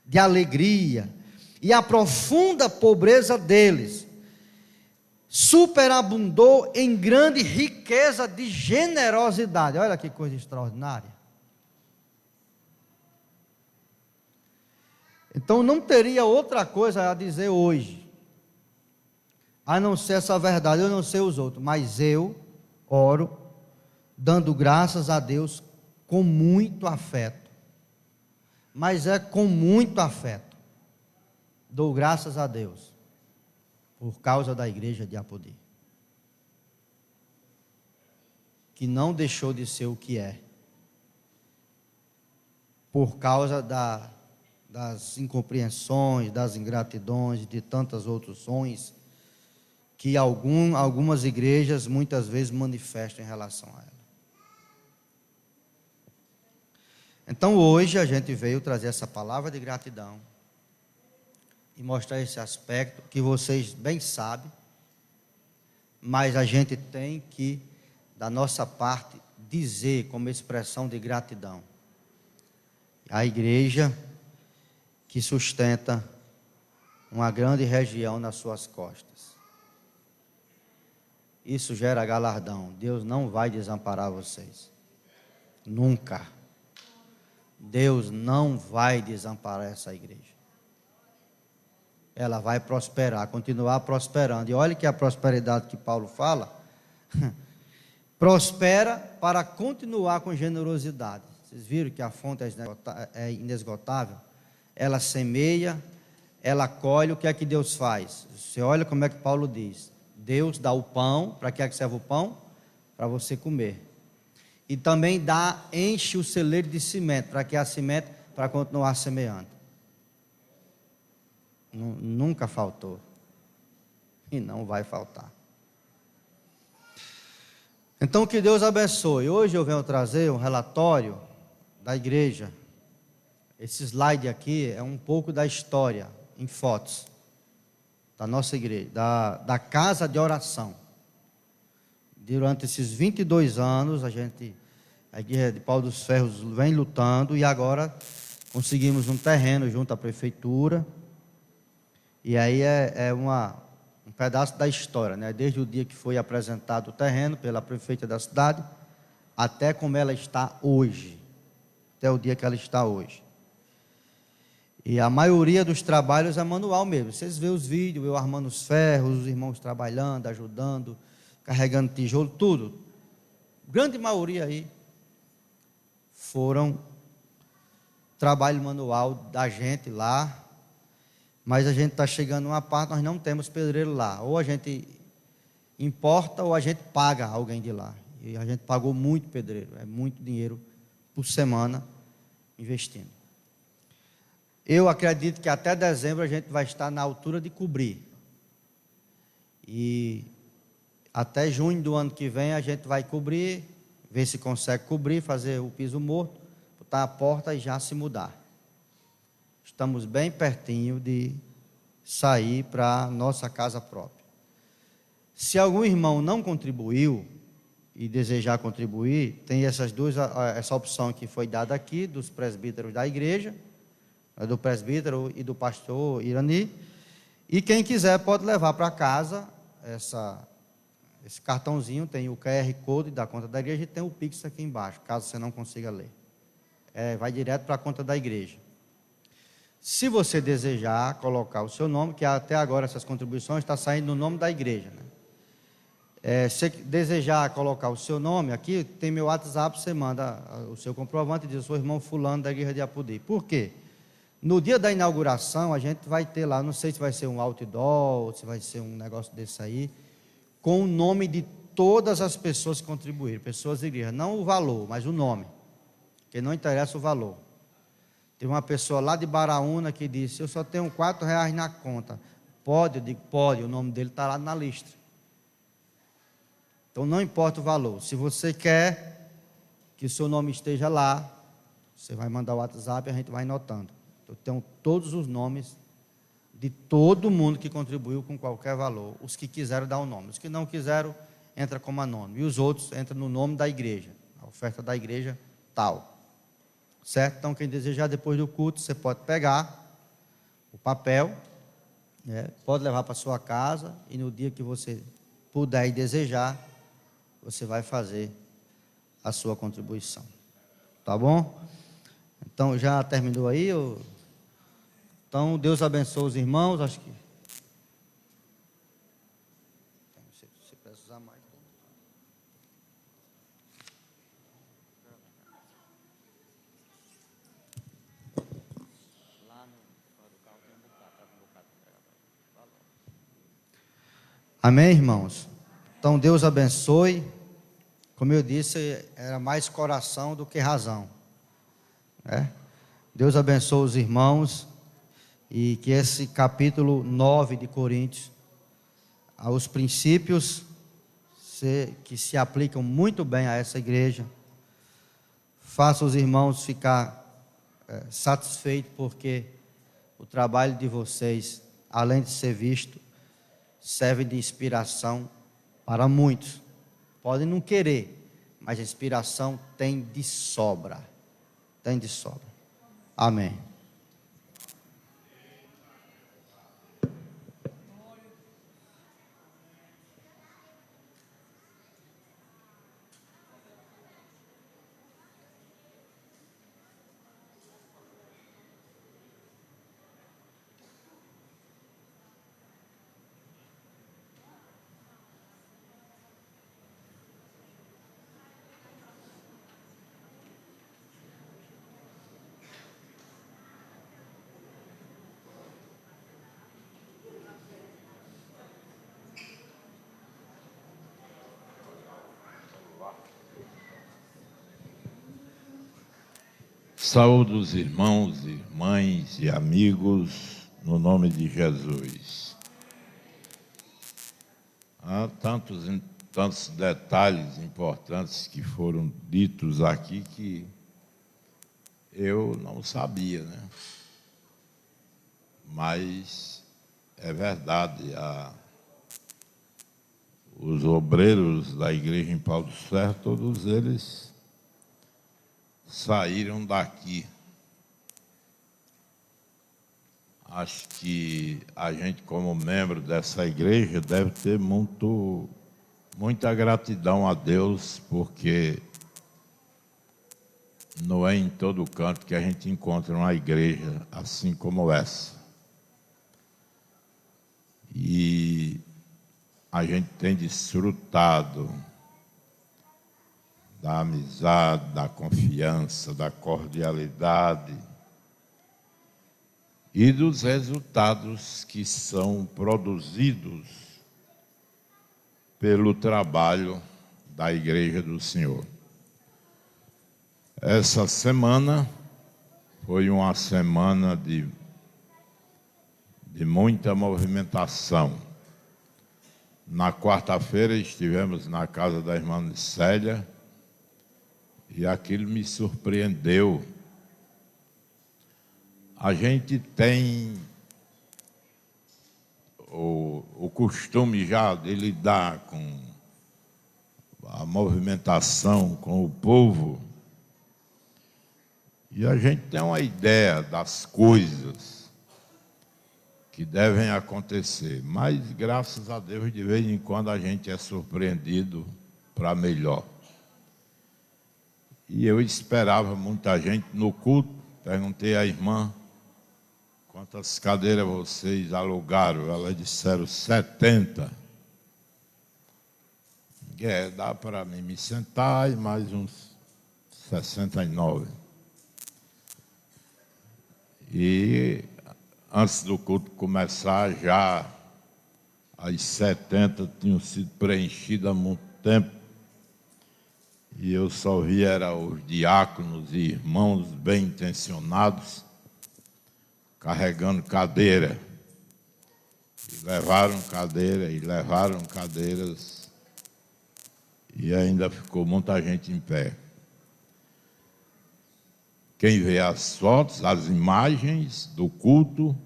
de alegria, e a profunda pobreza deles superabundou em grande riqueza de generosidade. Olha que coisa extraordinária. Então não teria outra coisa a dizer hoje, a não ser essa verdade. Eu não sei os outros, mas eu oro, dando graças a Deus com muito afeto. Mas é com muito afeto. Dou graças a Deus por causa da igreja de Apodê, que não deixou de ser o que é, por causa das incompreensões, das ingratidões, de tantas outros sons que algumas igrejas muitas vezes manifestam em relação a ela. Então hoje a gente veio trazer essa palavra de gratidão e mostrar esse aspecto que vocês bem sabem, mas a gente tem que, da nossa parte, dizer como expressão de gratidão. A igreja que sustenta uma grande região nas suas costas. Isso gera galardão. Deus não vai desamparar vocês. Nunca. Deus não vai desamparar essa igreja. Ela vai prosperar, continuar prosperando. E olha que a prosperidade que Paulo fala, prospera para continuar com generosidade. Vocês viram que a fonte é inesgotável? Ela semeia, ela colhe. O que é que Deus faz? Você olha como é que Paulo diz. Deus dá o pão. Para que é que serve o pão? Para você comer. E também enche o celeiro de cimento. Para que a cimento? Para continuar semeando. Nunca faltou. E não vai faltar. Então que Deus abençoe. Hoje eu venho trazer um relatório da igreja. Esse slide aqui é um pouco da história, em fotos, da nossa igreja, da casa de oração. Durante esses 22 anos, a igreja de Pau dos Ferros vem lutando e agora conseguimos um terreno junto à prefeitura. E aí um pedaço da história, né? Desde o dia que foi apresentado o terreno pela prefeita da cidade, até como ela está hoje, até o dia que ela está hoje. E a maioria dos trabalhos é manual mesmo. Vocês veem os vídeos, eu armando os ferros, os irmãos trabalhando, ajudando, carregando tijolo, tudo. Grande maioria aí foram trabalho manual da gente lá. Mas a gente está chegando a uma parte, nós não temos pedreiro lá. Ou a gente importa ou a gente paga alguém de lá. E a gente pagou muito pedreiro, é muito dinheiro por semana investindo. Eu acredito que até dezembro a gente vai estar na altura de cobrir. E até junho do ano que vem a gente vai cobrir, ver se consegue cobrir, fazer o piso morto, botar a porta e já se mudar. Estamos bem pertinho de sair para a nossa casa própria. Se algum irmão não contribuiu e desejar contribuir, tem essa opção que foi dada aqui, dos presbíteros da igreja, do presbítero e do pastor Irani, e quem quiser pode levar para casa esse cartãozinho, tem o QR Code da conta da igreja e tem o Pix aqui embaixo, caso você não consiga ler. Vai direto para a conta da igreja. Se você desejar colocar o seu nome, que até agora essas contribuições estão saindo no nome da igreja, né? Se desejar colocar o seu nome aqui, tem meu WhatsApp, você manda o seu comprovante e diz: eu sou irmão fulano da igreja de Apodi. Por quê? No dia da inauguração, a gente vai ter lá, não sei se vai ser um outdoor, se vai ser um negócio desse aí, com o nome de todas as pessoas que contribuíram, pessoas da igreja, não o valor, mas o nome, porque não interessa o valor. Teve uma pessoa lá de Baraúna que disse: eu só tenho R$4 na conta. Pode? Eu digo: pode, o nome dele está lá na lista. Então não importa o valor. Se você quer que o seu nome esteja lá, você vai mandar o WhatsApp e a gente vai anotando. Eu tenho todos os nomes de todo mundo que contribuiu com qualquer valor. Os que quiseram dar o nome. Os que não quiseram, entra como anônimo. E os outros entram no nome da igreja. A oferta da igreja, tal. Certo? Então, quem desejar, depois do culto, você pode pegar o papel, pode levar para sua casa, e no dia que você puder e desejar, você vai fazer a sua contribuição. Tá bom? Então, já terminou aí? Então, Deus abençoe os irmãos. Acho que se precisar mais. Amém, irmãos? Então, Deus abençoe. Como eu disse, era mais coração do que razão. Deus abençoe os irmãos. E que esse capítulo 9 de Coríntios, aos princípios que se aplicam muito bem a essa igreja, faça os irmãos ficar satisfeitos, porque o trabalho de vocês, além de ser visto, serve de inspiração para muitos. Podem não querer, mas a inspiração tem de sobra. Tem de sobra. Amém. Saúde os irmãos, irmãs e amigos, no nome de Jesus. Há tantos detalhes importantes que foram ditos aqui que eu não sabia, né? Mas é verdade, os obreiros da igreja em Pau do Ferro, todos eles saíram daqui. Acho que a gente, como membro dessa igreja, deve ter muita gratidão a Deus, porque não é em todo canto que a gente encontra uma igreja assim como essa. E a gente tem desfrutado da amizade, da confiança, da cordialidade e dos resultados que são produzidos pelo trabalho da Igreja do Senhor. Essa semana foi uma semana de muita movimentação. Na quarta-feira estivemos na casa da irmã Célia, e aquilo me surpreendeu. A gente tem o costume já de lidar com a movimentação, com o povo, e a gente tem uma ideia das coisas que devem acontecer, mas graças a Deus, de vez em quando a gente é surpreendido para melhor. E eu esperava muita gente no culto. Perguntei à irmã quantas cadeiras vocês alugaram. Elas disseram 70. Dá para mim me sentar e mais uns 69. E antes do culto começar, já as 70 tinham sido preenchidas há muito tempo. E eu só vi os diáconos e irmãos bem intencionados carregando cadeira. E levaram cadeira e levaram cadeiras. E ainda ficou muita gente em pé. Quem vê as fotos, as imagens do culto,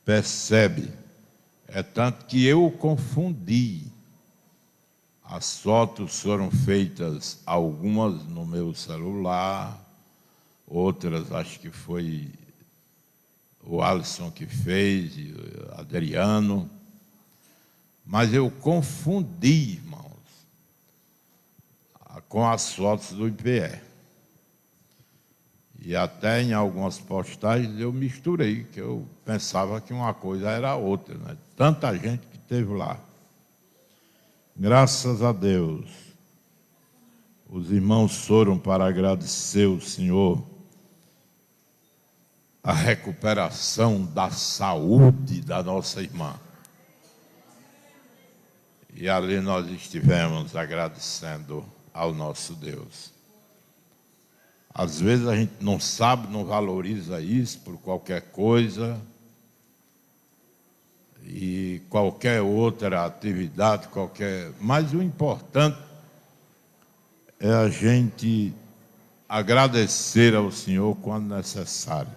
percebe. É tanto que eu confundi. As fotos foram feitas, algumas no meu celular, outras acho que foi o Alisson que fez, Adriano. Mas eu confundi, irmãos, com as fotos do IPE. E até em algumas postagens eu misturei, que eu pensava que uma coisa era outra, né? Tanta gente que esteve lá. Graças a Deus, os irmãos foram para agradecer o Senhor a recuperação da saúde da nossa irmã. E ali nós estivemos agradecendo ao nosso Deus. Às vezes a gente não sabe, não valoriza isso por qualquer coisa, e qualquer outra atividade, mas o importante é a gente agradecer ao Senhor quando necessário.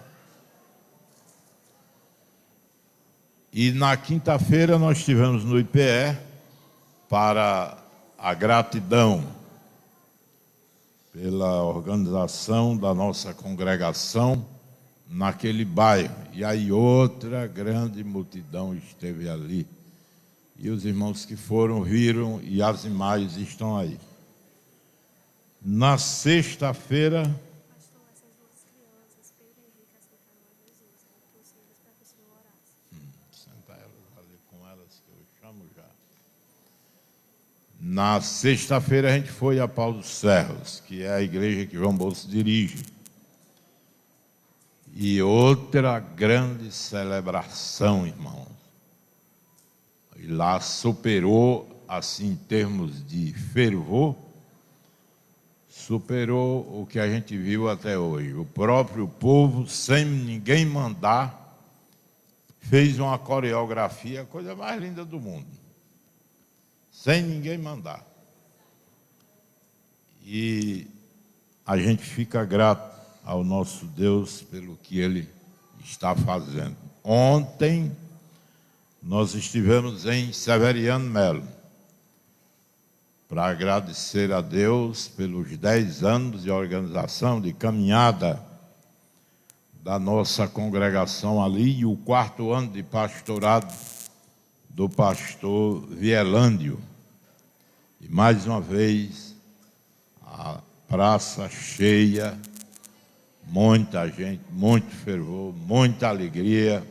E na quinta-feira nós estivemos no IPE para a gratidão pela organização da nossa congregação naquele bairro. E aí outra grande multidão esteve ali. E os irmãos que foram viram, e as imagens estão aí. Na sexta-feira, senta elas ali com elas que eu chamo já. Na sexta-feira a gente foi a Pau dos Cerros, que é a igreja que João Bolso dirige. E outra grande celebração, irmãos. E lá superou, assim, em termos de fervor, superou o que a gente viu até hoje. O próprio povo, sem ninguém mandar, fez uma coreografia, a coisa mais linda do mundo. Sem ninguém mandar. E a gente fica grato ao nosso Deus pelo que Ele está fazendo. Ontem, nós estivemos em Severiano Melo para agradecer a Deus pelos 10 anos de organização, de caminhada da nossa congregação ali e o 4º ano de pastorado do pastor Vielândio. E mais uma vez, a praça cheia, muita gente, muito fervor, muita alegria.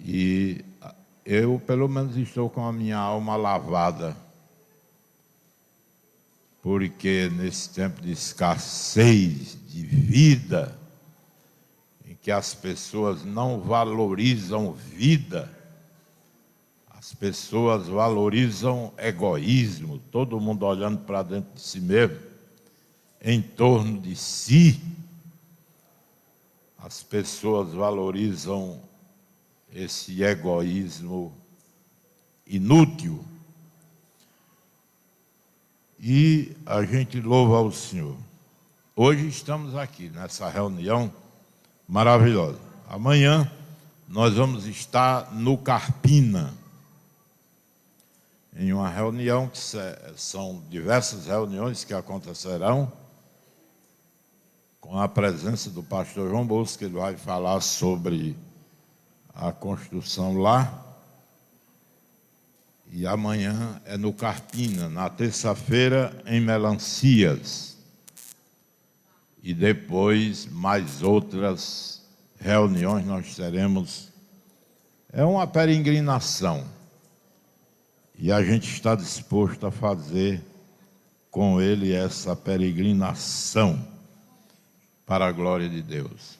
E eu, pelo menos, estou com a minha alma lavada, porque nesse tempo de escassez de vida, em que as pessoas não valorizam vida, as pessoas valorizam egoísmo, todo mundo olhando para dentro de si mesmo, em torno de si, as pessoas valorizam esse egoísmo inútil. E a gente louva ao Senhor. Hoje estamos aqui nessa reunião maravilhosa. Amanhã nós vamos estar no Carpina, em uma reunião que são diversas reuniões que acontecerão com a presença do pastor João Bolso, que ele vai falar sobre a construção lá. E amanhã é no Carpina, na terça-feira em Melancias. E depois mais outras reuniões nós teremos. É uma peregrinação. E a gente está disposto a fazer com ele essa peregrinação para a glória de Deus.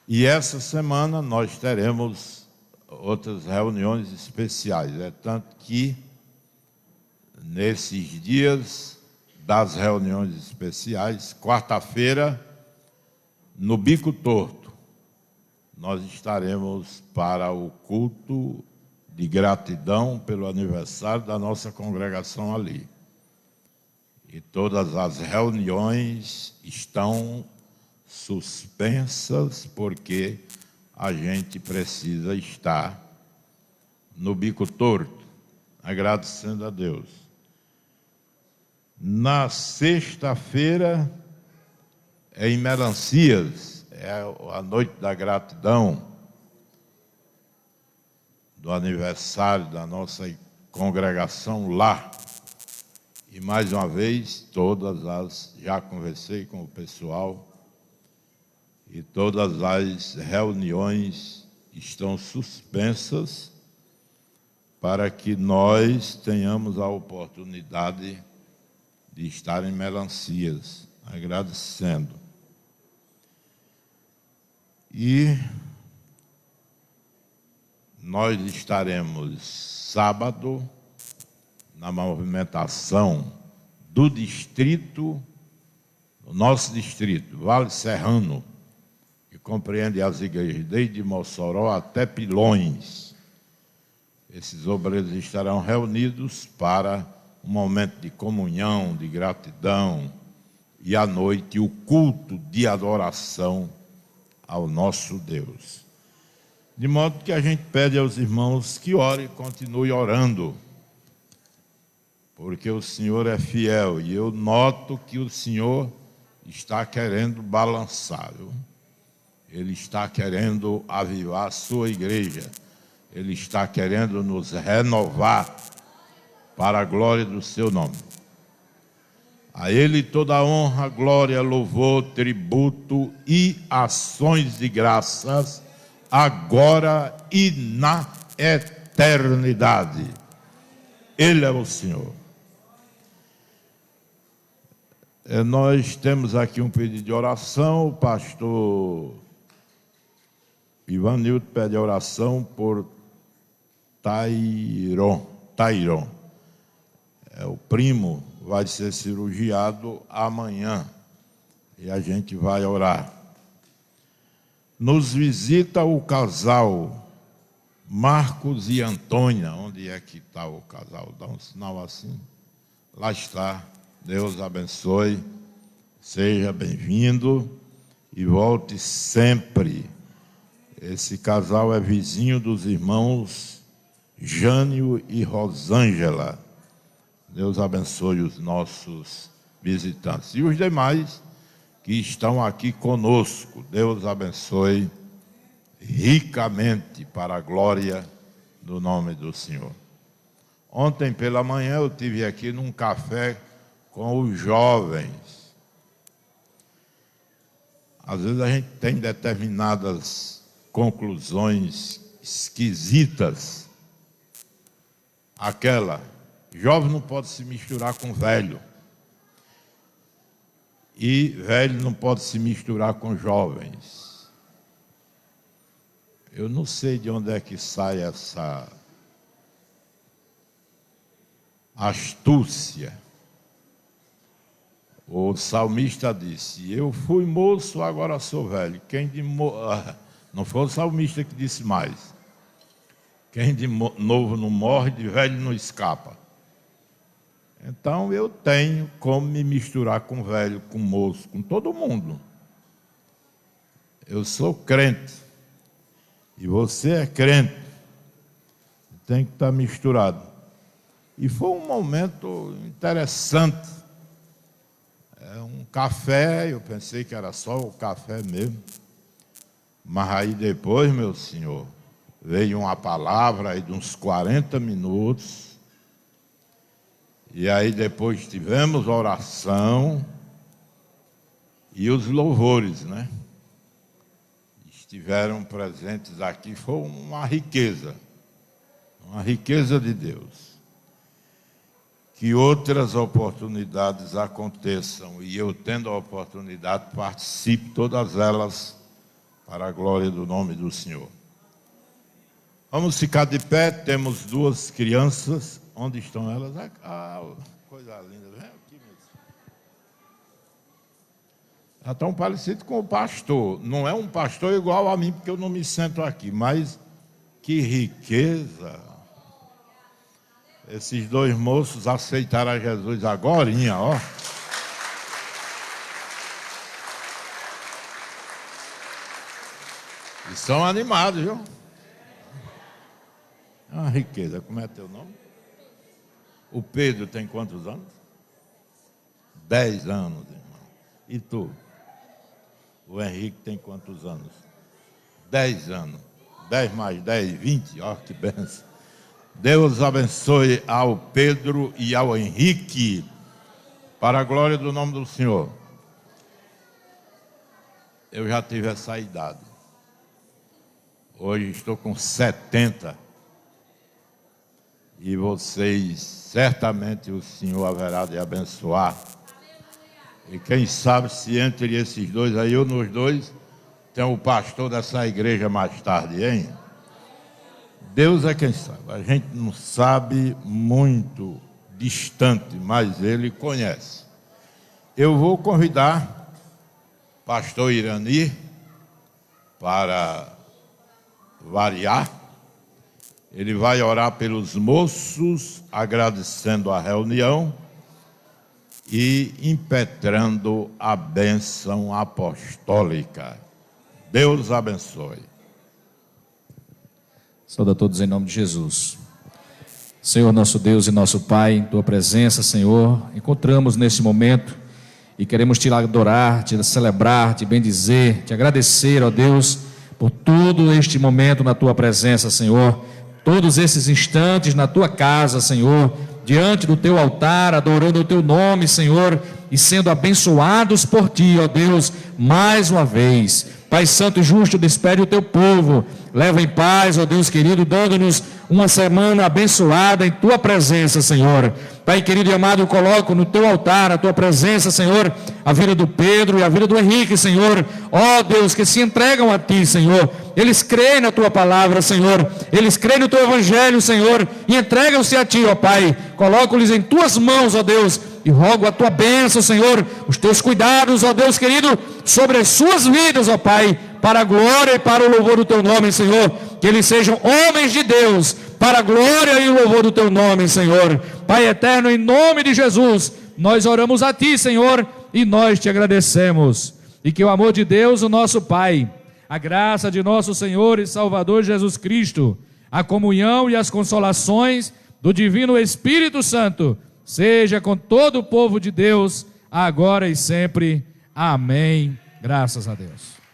E essa semana nós teremos outras reuniões especiais. É tanto que, nesses dias das reuniões especiais, quarta-feira, no Bico Torto, nós estaremos para o culto de gratidão pelo aniversário da nossa congregação ali. E todas as reuniões estão suspensas porque a gente precisa estar no Bico Torto, agradecendo a Deus. Na sexta-feira, em Melancias, é a noite da gratidão, do aniversário da nossa congregação lá. E mais uma vez, já conversei com o pessoal, e todas as reuniões estão suspensas para que nós tenhamos a oportunidade de estar em Melancias, agradecendo. E nós estaremos sábado na movimentação do distrito, o nosso distrito, Vale Serrano, que compreende as igrejas desde Mossoró até Pilões. Esses obreiros estarão reunidos para um momento de comunhão, de gratidão, e à noite o culto de adoração ao nosso Deus. De modo que a gente pede aos irmãos que orem, continue orando porque o Senhor é fiel e eu noto que o Senhor está querendo balançar, viu? Ele está querendo avivar a sua igreja, Ele está querendo nos renovar para a glória do seu nome. A Ele toda a honra, glória, louvor, tributo e ações de graças, agora e na eternidade. Ele é o Senhor. Nós temos aqui um pedido de oração. O pastor Ivanildo pede oração por Tairon. O primo vai ser cirurgiado amanhã e a gente vai orar. Nos visita o casal Marcos e Antônia. Onde é que está o casal? Dá um sinal assim. Lá está. Deus abençoe. Seja bem-vindo e volte sempre. Esse casal é vizinho dos irmãos Jânio e Rosângela. Deus abençoe os nossos visitantes. E os demais que estão aqui conosco. Deus abençoe ricamente para a glória do nome do Senhor. Ontem pela manhã eu estive aqui num café com os jovens. Às vezes a gente tem determinadas conclusões esquisitas. Aquela, jovem não pode se misturar com velho. E velho não pode se misturar com jovens. Eu não sei de onde é que sai essa astúcia. O salmista disse: eu fui moço, agora sou velho. Não foi o salmista que disse mais. Quem de novo não morre, de velho não escapa. Então eu tenho como me misturar com velho, com moço, com todo mundo. Eu sou crente. E você é crente. Tem que estar misturado. E foi um momento interessante. Um café, eu pensei que era só o café mesmo. Mas aí depois, meu senhor, veio uma palavra aí de uns 40 minutos. E aí depois tivemos oração e os louvores, né? Estiveram presentes aqui, foi uma riqueza de Deus. Que outras oportunidades aconteçam e eu, tendo a oportunidade, participe todas elas para a glória do nome do Senhor. Vamos ficar de pé, temos duas crianças. Onde estão elas? Coisa linda, vem aqui mesmo. Já estão parecidos com o pastor. Não é um pastor igual a mim, porque eu não me sento aqui, mas que riqueza. Esses dois moços aceitaram a Jesus agorinha, ó. E são animados, viu? É uma riqueza. Como é teu nome? O Pedro tem quantos anos? 10 anos, irmão. E tu? O Henrique tem quantos anos? 10 anos. 10 mais 10, 20. Ó, que benção. Deus abençoe ao Pedro e ao Henrique, para a glória do nome do Senhor. Eu já tive essa idade. Hoje estou com 70. E vocês, certamente o Senhor haverá de abençoar. E quem sabe se entre esses dois aí, ou nos dois, tem o pastor dessa igreja mais tarde, hein? Deus é quem sabe. A gente não sabe muito distante, mas Ele conhece. Eu vou convidar o pastor Irani para variar. Ele vai orar pelos moços, agradecendo a reunião e impetrando a bênção apostólica. Deus abençoe. Saúde a todos em nome de Jesus. Senhor nosso Deus e nosso Pai, em Tua presença, Senhor, encontramos neste momento e queremos Te adorar, Te celebrar, Te bendizer, Te agradecer, ó Deus, por todo este momento na Tua presença, Senhor, todos esses instantes na Tua casa, Senhor, diante do Teu altar, adorando o Teu nome, Senhor, e sendo abençoados por Ti, ó Deus, mais uma vez. Pai Santo e Justo, despede o Teu povo, leva em paz, ó Deus querido, dando-nos uma semana abençoada em Tua presença, Senhor. Pai querido e amado, eu coloco no Teu altar, a Tua presença, Senhor, a vida do Pedro e a vida do Henrique, Senhor, ó Deus, que se entregam a Ti, Senhor. Eles creem na Tua palavra, Senhor, eles creem no Teu evangelho, Senhor, e entregam-se a Ti, ó Pai. Coloco-lhes em Tuas mãos, ó Deus, e rogo a Tua bênção, Senhor, os Teus cuidados, ó Deus querido, sobre as suas vidas, ó Pai, para a glória e para o louvor do Teu nome, Senhor. Que eles sejam homens de Deus, para a glória e o louvor do Teu nome, Senhor. Pai eterno, em nome de Jesus, nós oramos a Ti, Senhor, e nós Te agradecemos. E que o amor de Deus, o nosso Pai, a graça de nosso Senhor e Salvador Jesus Cristo, a comunhão e as consolações do Divino Espírito Santo, seja com todo o povo de Deus, agora e sempre. Amém. Graças a Deus.